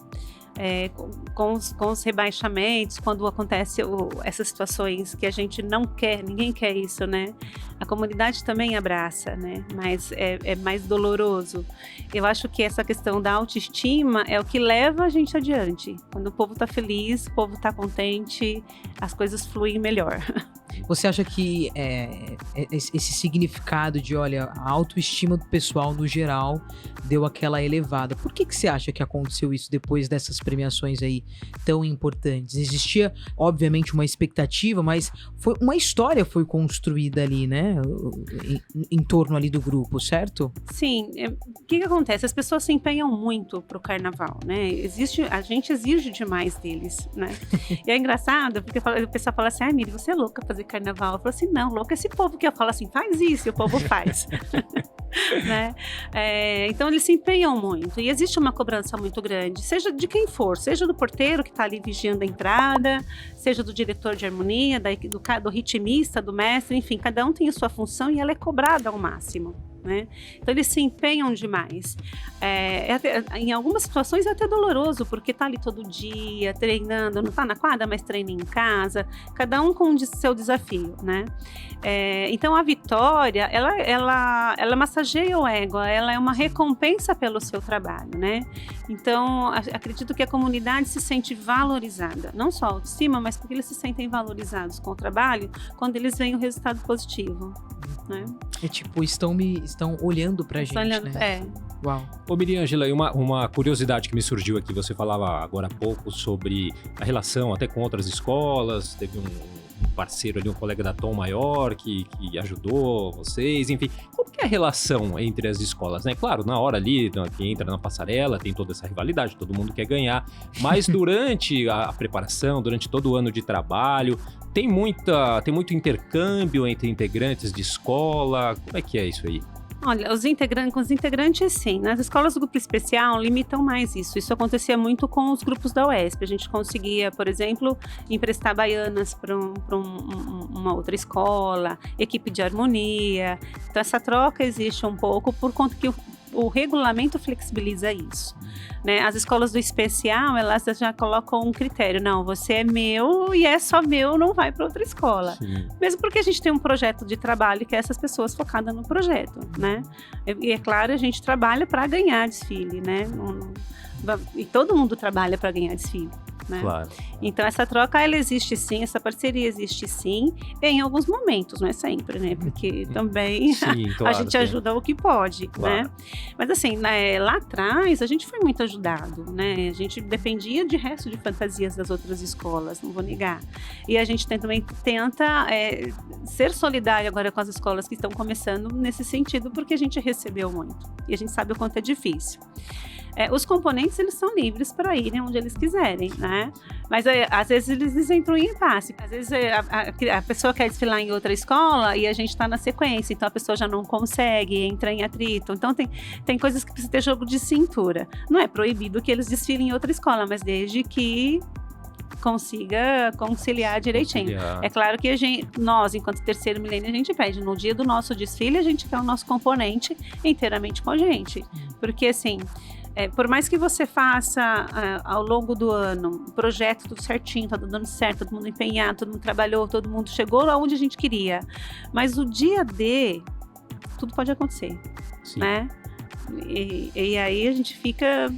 Com os rebaixamentos, quando acontece essas situações que a gente não quer, ninguém quer isso, né? A comunidade também abraça, né? Mas é mais doloroso. Eu acho que essa questão da autoestima é o que leva a gente adiante. Quando o povo tá feliz, o povo tá contente, as coisas fluem melhor. Você acha que esse significado de, olha, a autoestima do pessoal no geral deu aquela elevada? Por que você acha que aconteceu isso depois dessas premiações aí tão importantes? Existia, obviamente, uma expectativa, mas uma história foi construída ali, né? Em torno ali do grupo, certo? Sim. O que acontece? As pessoas se empenham muito pro carnaval, né? A gente exige demais deles, né? E é engraçado, porque o pessoal fala assim, Miri, você é louca pra fazer carnaval? Eu falo assim, não, louca é esse povo que eu falo assim, faz isso, e o povo faz. Né? Então eles se empenham muito e existe uma cobrança muito grande, seja de quem for, seja do porteiro que está ali vigiando a entrada, seja do diretor de harmonia, do ritmista, do mestre, enfim, cada um tem a sua função e ela é cobrada ao máximo. Né? Então eles se empenham demais. Em algumas situações é até doloroso, porque tá ali todo dia treinando, não tá na quadra, mas treina em casa, cada um com o seu desafio, né? Então a vitória, ela massageia o ego, ela é uma recompensa pelo seu trabalho, né? Então acredito que a comunidade se sente valorizada, não só a autoestima, mas porque eles se sentem valorizados com o trabalho quando eles veem o resultado positivo. Né? Estão olhando pra gente, olhando, né? Uau. Ô Miriângela, e uma curiosidade que me surgiu aqui, você falava agora há pouco sobre a relação até com outras escolas, teve um parceiro ali, um colega da Tom Maior que ajudou vocês, enfim. Como que é a relação entre as escolas, né? Claro, na hora ali, que entra na passarela, tem toda essa rivalidade, todo mundo quer ganhar, mas durante a preparação, durante todo o ano de trabalho, tem muito intercâmbio entre integrantes de escola, como é que é isso aí? Olha, com os integrantes, sim. Nas escolas do grupo especial, limitam mais isso. Isso acontecia muito com os grupos da UESP. A gente conseguia, por exemplo, emprestar baianas para uma outra escola, equipe de harmonia. Então, essa troca existe um pouco por conta que o regulamento flexibiliza isso, né? As escolas do especial, elas já colocam um critério, não, você é meu e é só meu, não vai para outra escola. Sim. Mesmo porque a gente tem um projeto de trabalho que é essas pessoas focadas no projeto, né? E é claro, a gente trabalha para ganhar desfile, né? E todo mundo trabalha para ganhar desfile, né? Claro. Então essa troca, ela existe sim, essa parceria existe sim, em alguns momentos, não é sempre, né? Porque também sim, claro, a gente ajuda o que pode, claro, né? Mas assim, lá atrás a gente foi muito ajudado, né? A gente dependia de resto de fantasias das outras escolas, não vou negar. E a gente também tenta ser solidário agora com as escolas que estão começando nesse sentido, porque a gente recebeu muito e a gente sabe o quanto é difícil. Os componentes, eles são livres para irem onde eles quiserem, né? Mas às vezes eles entram em impasse. Às vezes a pessoa quer desfilar em outra escola e a gente está na sequência, então a pessoa já não consegue, entra em atrito. Então tem coisas que precisa ter jogo de cintura. Não é proibido que eles desfilem em outra escola, mas desde que consiga conciliar direitinho. É claro que nós, enquanto terceiro milênio, a gente pede, no dia do nosso desfile, a gente quer o nosso componente inteiramente com a gente. Porque assim, por mais que você faça ao longo do ano um projeto tudo certinho, tá dando certo, todo mundo empenhado, todo mundo trabalhou, todo mundo chegou lá onde a gente queria, mas o dia D, tudo pode acontecer, sim, né? E aí a gente fica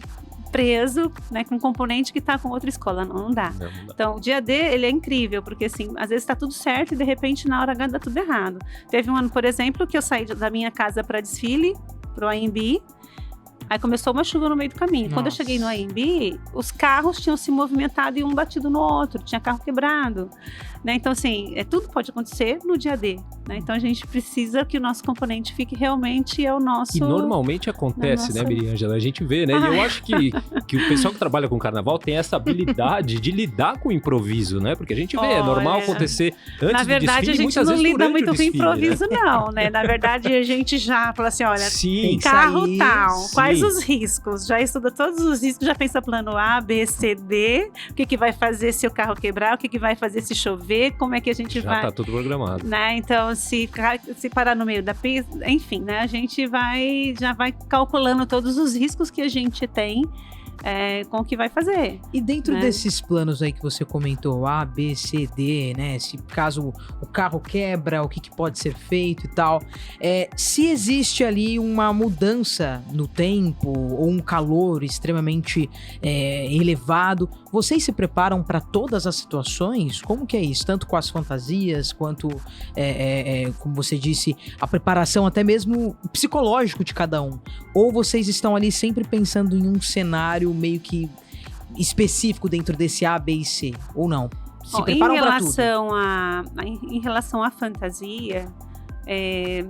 preso, né, com um componente que está com outra escola, não dá. Então, o dia D, ele é incrível, porque assim, às vezes está tudo certo e de repente na hora H dá tudo errado. Teve um ano, por exemplo, que eu saí da minha casa para desfile, pro AMB, aí começou uma chuva no meio do caminho. Nossa. Quando eu cheguei no AMB, os carros tinham se movimentado e um batido no outro, tinha carro quebrado, né? Então, assim, tudo pode acontecer no dia D, né? Então, a gente precisa que o nosso componente fique realmente ao nosso... E normalmente acontece, né, Miriângela? A gente vê, né? E eu acho que o pessoal que trabalha com carnaval tem essa habilidade de lidar com o improviso, né? Porque a gente vê, é normal acontecer antes do desfile. Na verdade, a gente não lida muito com improviso, né? Não, né? Na verdade, a gente já fala assim, olha, sim, carro tal, quais os riscos? Já estuda todos os riscos, já pensa plano A, B, C, D, o que vai fazer se o carro quebrar, o que vai fazer se chover, como é que a gente vai... Já tá tudo programado. Né? Então, se parar no meio da pista, enfim, né? A gente já vai calculando todos os riscos que a gente tem com o que vai fazer. E dentro desses planos aí que você comentou, A, B, C, D, né? Se caso o carro quebra, o que pode ser feito e tal. Se existe ali uma mudança no tempo ou um calor extremamente elevado, vocês se preparam para todas as situações? Como que é isso? Tanto com as fantasias, quanto, como você disse, a preparação até mesmo psicológico de cada um? Ou vocês estão ali sempre pensando em um cenário meio que específico dentro desse A, B e C? Ou não? Se preparam para tudo? Em relação à fantasia,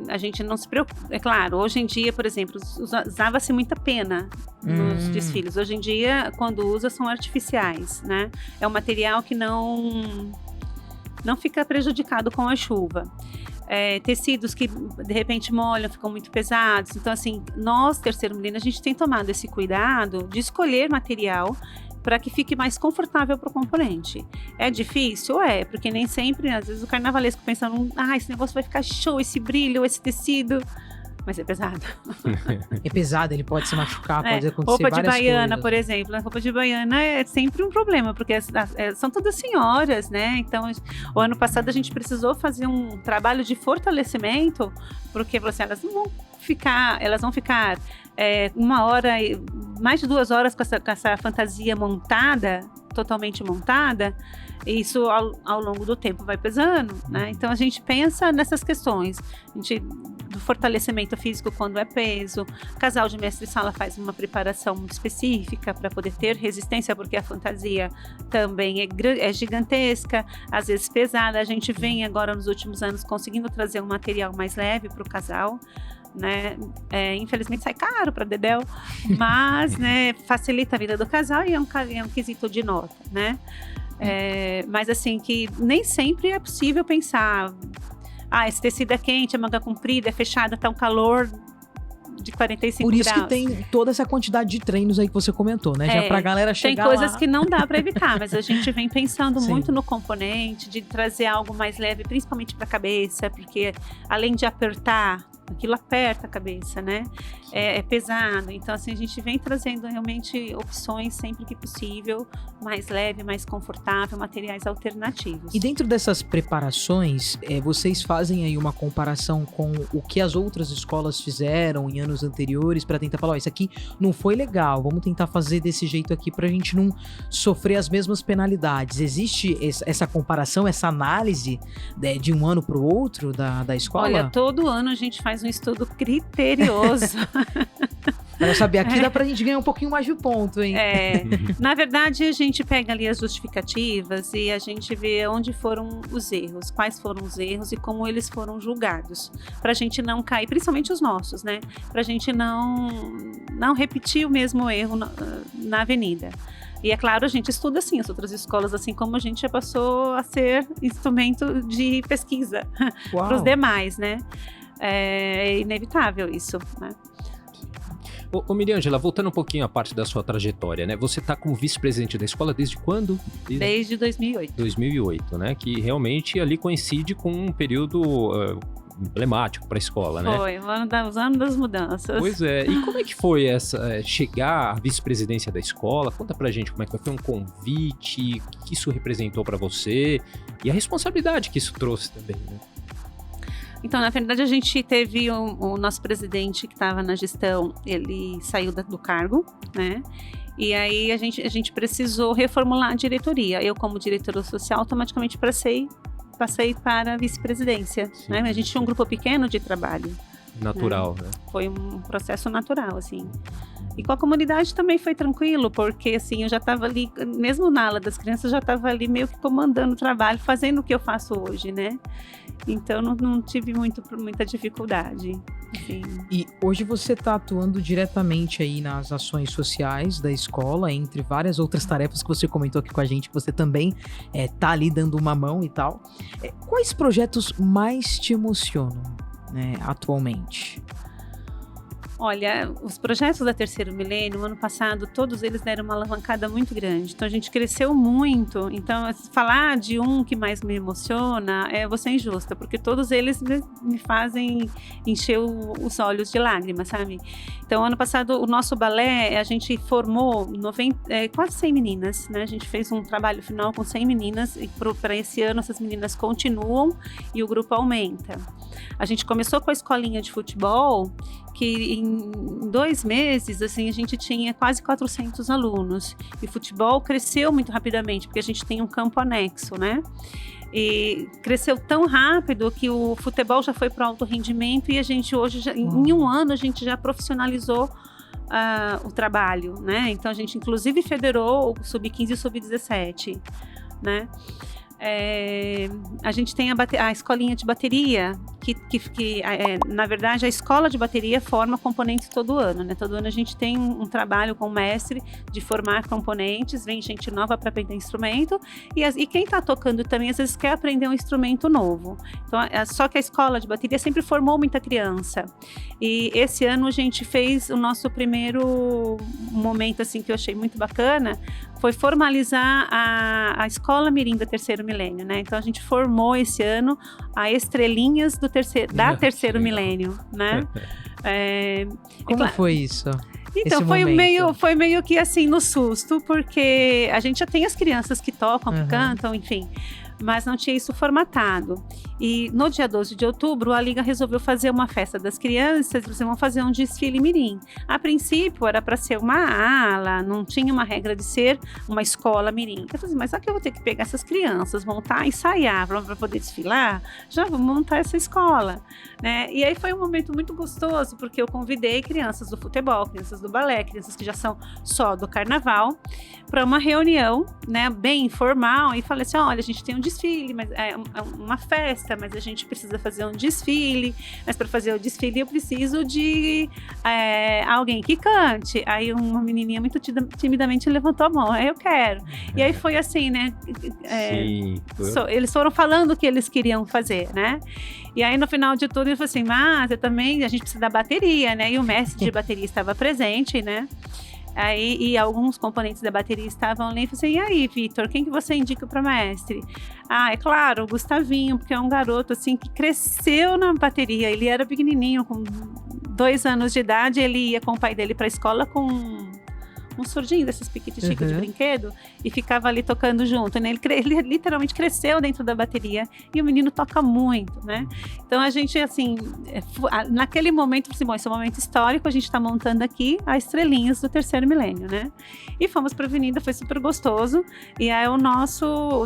a gente não se preocupa. É claro, hoje em dia, por exemplo, usava-se muita pena nos desfiles. Hoje em dia, quando usa, são artificiais, né? É um material que não fica prejudicado com a chuva. Tecidos que de repente molham, ficam muito pesados. Então, assim, nós, terceiro milênio, a gente tem tomado esse cuidado de escolher material para que fique mais confortável para o componente. É difícil? Porque nem sempre, às vezes o carnavalesco pensa, esse negócio vai ficar show, esse brilho, esse tecido. Mas é pesado. É pesado, ele pode se machucar, pode acontecer roupa de baiana, coisas. Por exemplo. A roupa de baiana é sempre um problema, porque são todas senhoras, né? Então, o ano passado a gente precisou fazer um trabalho de fortalecimento, porque elas vão ficar 1 hora, mais de 2 horas com essa fantasia montada, totalmente montada. Isso ao longo do tempo vai pesando, né? Então a gente pensa nessas questões, do fortalecimento físico quando é peso. O casal de mestre-sala faz uma preparação muito específica para poder ter resistência, porque a fantasia também é gigantesca, às vezes pesada. A gente vem agora nos últimos anos conseguindo trazer um material mais leve para o casal, né? Infelizmente sai caro para Dedéu, mas né, facilita a vida do casal e é um quesito de nota, né? Mas assim, que nem sempre é possível pensar esse tecido é quente, a manga comprida, é fechada, tá um calor, de 45 Por isso graus. que tem toda essa quantidade de treinos aí que você comentou, né? Já pra galera chegar Tem coisas lá. que não dá para evitar, mas a gente vem pensando Sim. muito no componente, de trazer algo mais leve, principalmente para a cabeça, porque além de apertar, aquilo aperta a cabeça, né? É pesado. Então, assim, a gente vem trazendo realmente opções sempre que possível, mais leve, mais confortável, materiais alternativos. E dentro dessas preparações, vocês fazem aí uma comparação com o que as outras escolas fizeram em anos anteriores para tentar falar, isso aqui não foi legal, vamos tentar fazer desse jeito aqui pra gente não sofrer as mesmas penalidades. Existe essa comparação, essa análise de um ano pro outro da escola? Olha, todo ano a gente faz um estudo criterioso. Eu sabia, aqui dá pra gente ganhar um pouquinho mais de ponto, hein? Na verdade, a gente pega ali as justificativas e a gente vê onde foram os erros, quais foram os erros e como eles foram julgados, pra gente não cair, principalmente os nossos, né? Pra gente não repetir o mesmo erro na avenida. E é claro, a gente estuda assim as outras escolas, assim como a gente já passou a ser instrumento de pesquisa para os demais, né? É inevitável isso, né? Ô Miriângela, voltando um pouquinho à parte da sua trajetória, né? Você está como vice-presidente da escola desde quando? Desde 2008. 2008, né? Que realmente ali coincide com um período emblemático para a escola, né? Foi, os anos das mudanças. Pois é. E como é que foi chegar à vice-presidência da escola? Conta pra gente como é que foi. Foi um convite? O que isso representou para você? E a responsabilidade que isso trouxe também, né? Então, na verdade, a gente teve o nosso presidente que estava na gestão, ele saiu do cargo, né? E aí a gente precisou reformular a diretoria. Eu, como diretora social, automaticamente passei para a vice-presidência, né? A gente tinha um grupo pequeno de trabalho. Natural, né? Foi um processo natural, assim. E com a comunidade também foi tranquilo, porque assim, eu já estava ali, mesmo na ala das crianças, eu já estava ali meio que comandando o trabalho, fazendo o que eu faço hoje, né? Então não tive muita dificuldade. Enfim. E hoje você está atuando diretamente aí nas ações sociais da escola, entre várias outras tarefas que você comentou aqui com a gente, que você também tá ali dando uma mão e tal. Quais projetos mais te emocionam, né, atualmente? Olha, os projetos da Terceiro Milênio, ano passado, todos eles deram uma alavancada muito grande. Então, a gente cresceu muito. Então, falar de um que mais me emociona, vou ser injusta, porque todos eles me fazem encher os olhos de lágrimas, sabe? Então, ano passado, o nosso balé, a gente formou quase 100 meninas, né? A gente fez um trabalho final com 100 meninas e para esse ano essas meninas continuam e o grupo aumenta. A gente começou com a escolinha de futebol, que em 2 meses, assim, a gente tinha quase 400 alunos. E o futebol cresceu muito rapidamente, porque a gente tem um campo anexo, né? E cresceu tão rápido que o futebol já foi para alto rendimento e a gente hoje, em um ano, a gente já profissionalizou o trabalho, né? Então, a gente inclusive federou o Sub-15 e o Sub-17, né? A gente tem a escolinha de bateria, que na verdade a escola de bateria forma componentes todo ano, né? Todo ano a gente tem um trabalho com o mestre de formar componentes, vem gente nova para aprender instrumento e quem está tocando também às vezes quer aprender um instrumento novo. Então, só que a escola de bateria sempre formou muita criança e esse ano a gente fez o nosso primeiro momento assim que eu achei muito bacana, foi formalizar a Escola Mirim da Terceiro Milênio, né? Então a gente formou esse ano a estrelinhas da Terceiro Milênio, né? Como foi isso? Então, foi meio que assim, no susto, porque a gente já tem as crianças que tocam, que cantam, enfim, mas não tinha isso formatado. E no dia 12 de outubro, a Liga resolveu fazer uma festa das crianças, eles vão fazer um desfile mirim. A princípio, era para ser uma ala, não tinha uma regra de ser uma escola mirim. Eu falei assim, mas só que eu vou ter que pegar essas crianças, montar, ensaiar para poder desfilar, já vou montar essa escola, né? E aí foi um momento muito gostoso, porque eu convidei crianças do futebol, crianças do balé, crianças que já são só do carnaval, para uma reunião, né, bem informal, e falei assim, olha, a gente tem um desfile, mas é uma festa, mas a gente precisa fazer um desfile, mas para fazer o desfile eu preciso de alguém que cante. Aí uma menininha muito timidamente levantou a mão, aí eu quero. E aí foi assim, né? Sim. Eles foram falando o que eles queriam fazer, né? E aí no final de tudo ele falou assim, mas a gente precisa da bateria, né? E o mestre de bateria estava presente, né? Aí, e alguns componentes da bateria estavam ali, e falei assim, e aí, Vitor, quem que você indica para mestre? É claro, o Gustavinho, porque é um garoto, assim, que cresceu na bateria, ele era pequenininho, com 2 anos de idade, ele ia com o pai dele para a escola com um surdinho desses piquititicos de brinquedo e ficava ali tocando junto, né? Ele literalmente cresceu dentro da bateria e o menino toca muito, né? Então a gente, assim, naquele momento, assim, bom, esse é um momento histórico, a gente está montando aqui as estrelinhas do terceiro milênio, né? E fomos para a avenida, foi super gostoso e é o nosso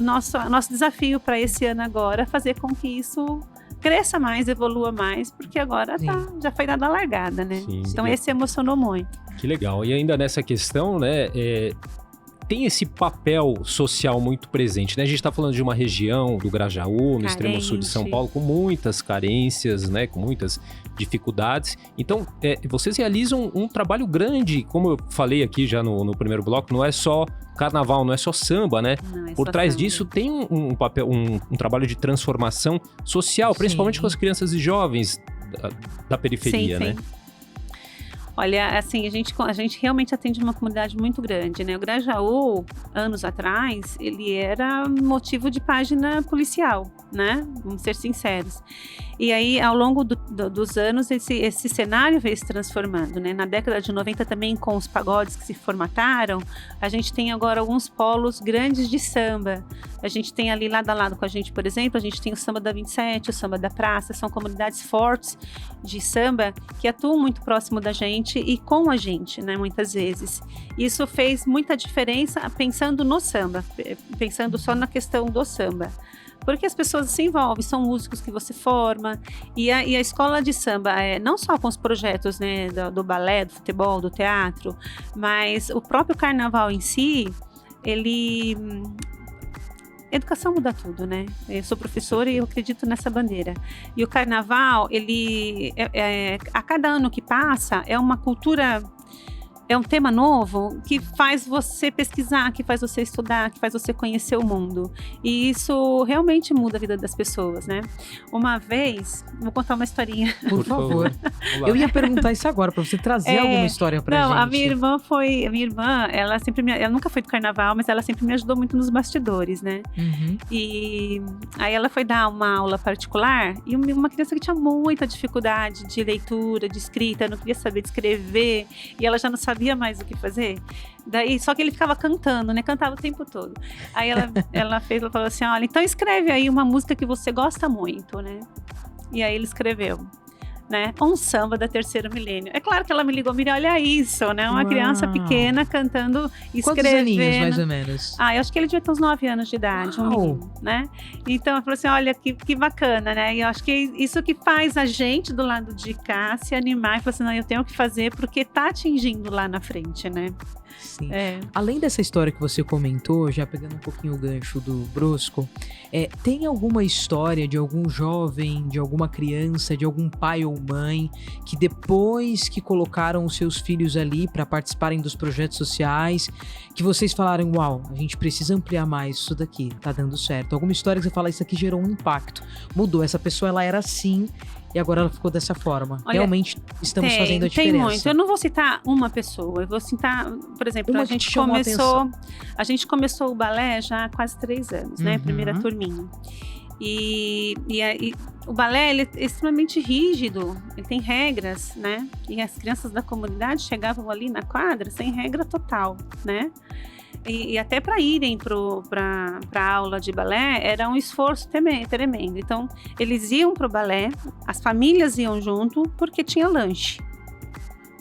desafio para esse ano agora, fazer com que isso cresça mais, evolua mais, porque agora já foi dada a largada, né? Sim, então esse emocionou muito. Que legal. E ainda nessa questão, né, tem esse papel social muito presente, né? A gente está falando de uma região do Grajaú, no extremo sul de São Paulo, com muitas carências, né, com muitas dificuldades. Então, vocês realizam um trabalho grande, como eu falei aqui já no primeiro bloco, não é só carnaval, não é só samba, né? Por trás disso tem um papel, um trabalho de transformação social, principalmente com as crianças e jovens da periferia, sim, né? Sim. Olha, assim, a gente realmente atende uma comunidade muito grande, né? O Grajaú, anos atrás, ele era motivo de página policial, né? Vamos ser sinceros. E aí, ao longo dos anos, esse cenário veio se transformando, né? Na década de 90 também, com os pagodes que se formataram, a gente tem agora alguns polos grandes de samba. A gente tem ali lado a lado com a gente, por exemplo, a gente tem o Samba da 27, o Samba da Praça, são comunidades fortes de samba que atuam muito próximo da gente e com a gente, né, muitas vezes. Isso fez muita diferença pensando no samba, pensando só na questão do samba. Porque as pessoas se envolvem, são músicos que você forma, e a escola de samba, não só com os projetos, né, do balé, do futebol, do teatro, mas o próprio carnaval em si, educação muda tudo, né? Eu sou professora e eu acredito nessa bandeira. E o carnaval, a cada ano que passa, é uma cultura, é um tema novo que faz você pesquisar, que faz você estudar, que faz você conhecer o mundo. E isso realmente muda a vida das pessoas, né? Uma vez, vou contar uma historinha. Por favor. Eu ia perguntar isso agora, para você trazer alguma história pra gente. Não, a minha irmã, ela nunca foi do carnaval, mas ela sempre me ajudou muito nos bastidores, né? Uhum. E aí ela foi dar uma aula particular e uma criança que tinha muita dificuldade de leitura, de escrita, não queria saber de escrever, e ela já não sabia mais o que fazer. Daí, só que ele ficava cantando, né? Cantava o tempo todo. Aí ela falou assim, olha, então escreve aí uma música que você gosta muito, né? E aí ele escreveu, né? Um samba da terceiro milênio. É claro que ela me ligou, Miriam, olha isso, né? Uma criança pequena cantando, escrevendo. Quantos aninhos, mais ou menos? Eu acho que ele devia ter uns 9 anos de idade, um menino, né? Então, ela falou assim, olha, que bacana, né? E eu acho que isso que faz a gente do lado de cá se animar e falar assim, não, eu tenho que fazer porque tá atingindo lá na frente, né? Sim. Além dessa história que você comentou, já pegando um pouquinho o gancho do Brosco, tem alguma história de algum jovem, de alguma criança, de algum pai ou mãe, que depois que colocaram os seus filhos ali para participarem dos projetos sociais, que vocês falaram, uau, a gente precisa ampliar mais isso daqui, tá dando certo? Alguma história que você fala, isso aqui gerou um impacto, mudou, essa pessoa ela era assim e agora ela ficou dessa forma. Olha, realmente estamos fazendo a diferença. Tem muito. Eu não vou citar uma pessoa, eu vou citar, por exemplo, a gente começou o balé já há quase 3 anos, né? Primeira turminha. E o balé, ele é extremamente rígido, ele tem regras, né? E as crianças da comunidade chegavam ali na quadra sem regra total, né? E até para irem para a aula de balé era um esforço tremendo. Então, eles iam para o balé, as famílias iam junto porque tinha lanche.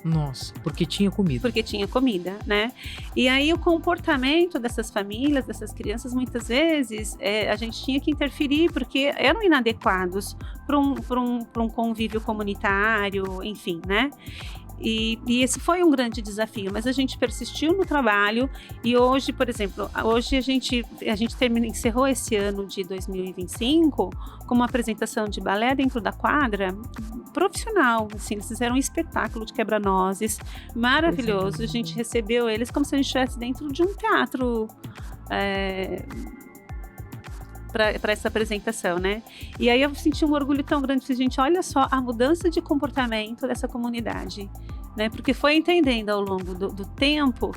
Nossa, porque tinha comida. Porque tinha comida, né? E aí o comportamento dessas famílias, dessas crianças, muitas vezes a gente tinha que interferir porque eram inadequados para um convívio comunitário, enfim, né? E esse foi um grande desafio, mas a gente persistiu no trabalho e hoje, por exemplo, a gente encerrou esse ano de 2025 com uma apresentação de balé dentro da quadra profissional, assim, eles fizeram um espetáculo de quebra-nozes maravilhoso, a gente recebeu eles como se a gente estivesse dentro de um teatro para essa apresentação, né? E aí eu senti um orgulho tão grande, porque, gente, olha só a mudança de comportamento dessa comunidade, né? Porque foi entendendo ao longo do tempo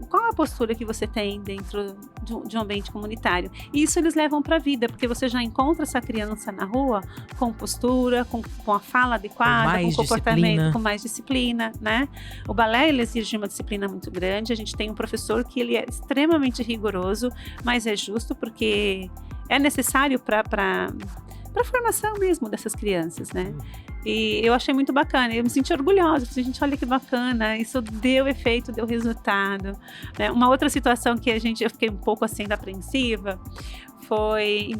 qual a postura que você tem dentro de um ambiente comunitário. E isso eles levam para a vida, porque você já encontra essa criança na rua com postura, com a fala adequada, com comportamento, com mais disciplina, né? O balé, ele exige uma disciplina muito grande. A gente tem um professor que ele é extremamente rigoroso, mas é justo porque é necessário para a formação mesmo dessas crianças, né? E eu achei muito bacana, eu me senti orgulhosa, falei, gente, olha que bacana, isso deu efeito, deu resultado, né? Uma outra situação que eu fiquei um pouco assim apreensiva foi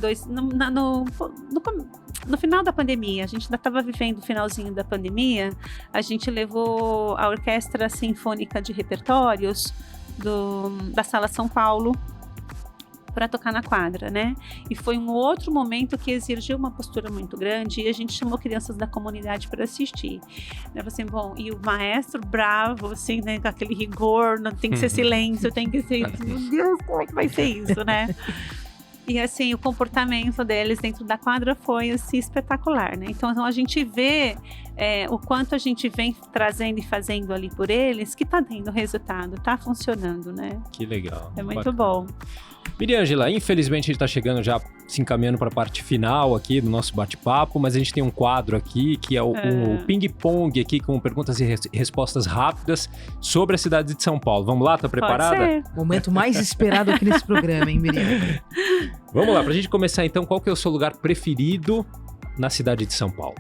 no final da pandemia, a gente ainda estava vivendo o finalzinho da pandemia, a gente levou a Orquestra Sinfônica de Repertórios da Sala São Paulo para tocar na quadra, né? E foi um outro momento que exigiu uma postura muito grande e a gente chamou crianças da comunidade para assistir. Né? Assim, bom, e o maestro bravo, assim, né? Com aquele rigor, não tem que ser silêncio, tem que ser... Meu Deus, como é que vai ser isso, né? E assim, o comportamento deles dentro da quadra foi assim, espetacular, né? Então a gente vê o quanto a gente vem trazendo e fazendo ali por eles, que tá tendo resultado, tá funcionando, né? Que legal. É muito bom. Miriângela, infelizmente a gente está chegando já se encaminhando para a parte final aqui do nosso bate-papo, mas a gente tem um quadro aqui que é o ping-pong aqui com perguntas e respostas rápidas sobre a cidade de São Paulo. Vamos lá, tá preparada? Pode ser. Momento mais esperado aqui nesse programa, hein, Miriam? Vamos lá, pra gente começar então, qual que é o seu lugar preferido na cidade de São Paulo?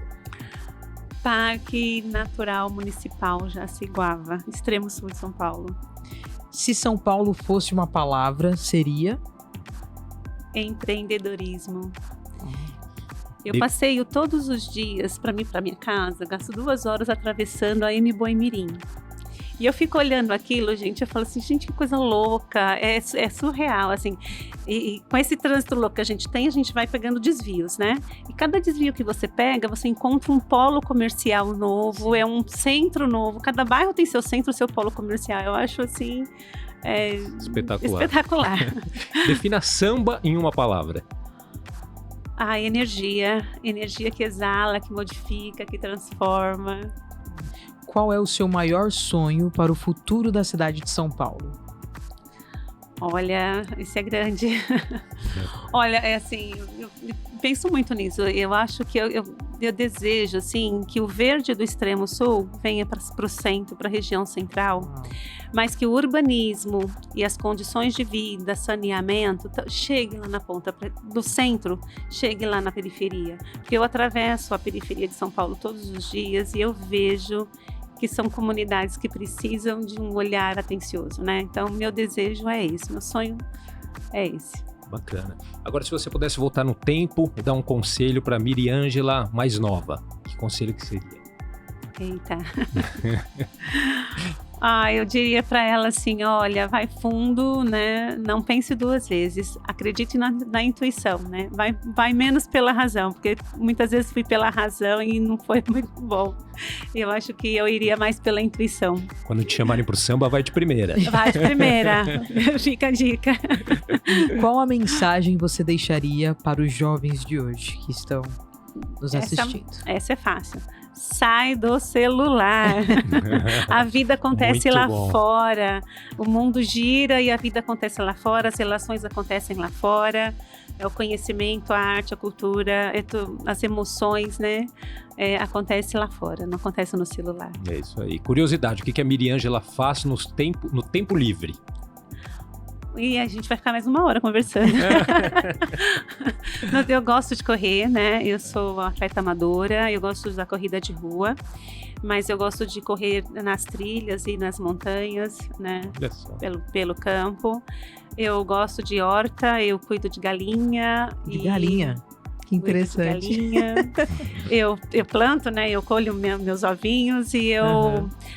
Parque Natural Municipal Jaceguava, extremo sul de São Paulo. Se São Paulo fosse uma palavra, seria? Empreendedorismo. Eu passeio todos os dias para minha casa, gasto 2 horas atravessando a M. Boi-mirim. E eu fico olhando aquilo, gente, eu falo assim, gente, que coisa louca, é surreal, assim. E com esse trânsito louco que a gente tem, a gente vai pegando desvios, né? E cada desvio que você pega, você encontra um polo comercial novo, é um centro novo, cada bairro tem seu centro, seu polo comercial. Eu acho, assim, espetacular. Defina samba em uma palavra. Energia que exala, que modifica, que transforma. Qual é o seu maior sonho para o futuro da cidade de São Paulo? Olha, esse é grande. Olha, é assim, eu penso muito nisso. Eu acho que eu desejo, assim, que o verde do extremo sul venha para o centro, para a região central, mas que o urbanismo e as condições de vida, saneamento, cheguem lá na ponta do centro, chegue lá na periferia. Porque eu atravesso a periferia de São Paulo todos os dias e eu vejo que são comunidades que precisam de um olhar atencioso, né? Então, meu desejo é esse, meu sonho é esse. Bacana. Agora, se você pudesse voltar no tempo e dar um conselho para Miriângela mais nova, que conselho que seria? Eita. Eu diria para ela assim, olha, vai fundo, né? Não pense 2 vezes, acredite na intuição, né? Vai menos pela razão, porque muitas vezes fui pela razão e não foi muito bom. Eu acho que eu iria mais pela intuição. Quando te chamarem pro samba, vai de primeira. Vai de primeira, fica a dica. Qual a mensagem você deixaria para os jovens de hoje que estão nos assistindo? Essa é fácil. Sai do celular. A vida acontece lá fora. O mundo gira e a vida acontece lá fora. As relações acontecem lá fora. É o conhecimento, a arte, a cultura, as emoções, né? Acontece lá fora, não acontece no celular. É isso aí. Curiosidade, o que a Miriângela faz no tempo livre? E a gente vai ficar mais 1 hora conversando. Eu gosto de correr, né? Eu sou atleta amadora, eu gosto da corrida de rua, mas eu gosto de correr nas trilhas e nas montanhas, né? Pelo campo. Eu gosto de horta, eu cuido de galinha. De galinha? Que interessante. Galinha. eu planto, né? Eu colho meus ovinhos e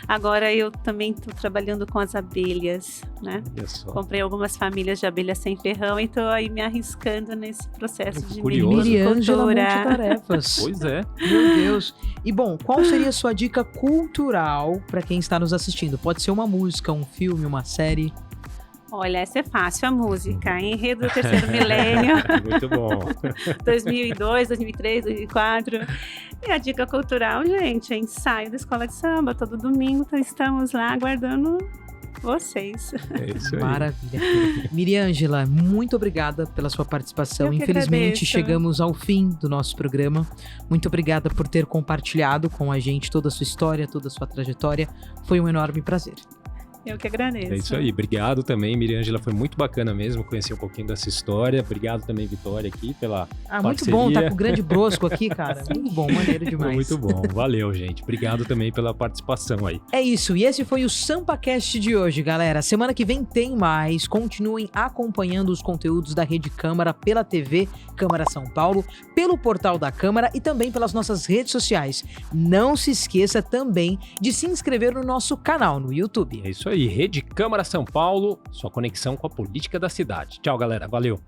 agora eu também estou trabalhando com as abelhas, né? Comprei algumas famílias de abelhas sem ferrão e estou aí me arriscando nesse processo de Miriângela multitarefas. Pois é. Meu Deus. E bom, qual seria a sua dica cultural para quem está nos assistindo? Pode ser uma música, um filme, uma série? Olha, essa é fácil, a música. Enredo do terceiro milênio. Muito bom. 2002, 2003, 2004. E a dica cultural, gente, é ensaio da escola de samba. Todo domingo estamos lá aguardando vocês. É isso aí. Maravilha. Miriângela, muito obrigada pela sua participação. Infelizmente, chegamos ao fim do nosso programa. Muito obrigada por ter compartilhado com a gente toda a sua história, toda a sua trajetória. Foi um enorme prazer. Eu que agradeço. É isso aí, obrigado também, Miriângela, foi muito bacana mesmo conhecer um pouquinho dessa história. Obrigado também, Vitória, aqui pela muito parceria. Bom, tá com o grande Brosco aqui, cara. Muito bom, maneiro demais. Muito bom, valeu, gente. Obrigado também pela participação aí. É isso, e esse foi o SampaCast de hoje, galera. Semana que vem tem mais. Continuem acompanhando os conteúdos da Rede Câmara pela TV Câmara São Paulo, pelo portal da Câmara e também pelas nossas redes sociais. Não se esqueça também de se inscrever no nosso canal no YouTube. É isso aí. Rede Câmara São Paulo, sua conexão com a política da cidade. Tchau, galera. Valeu.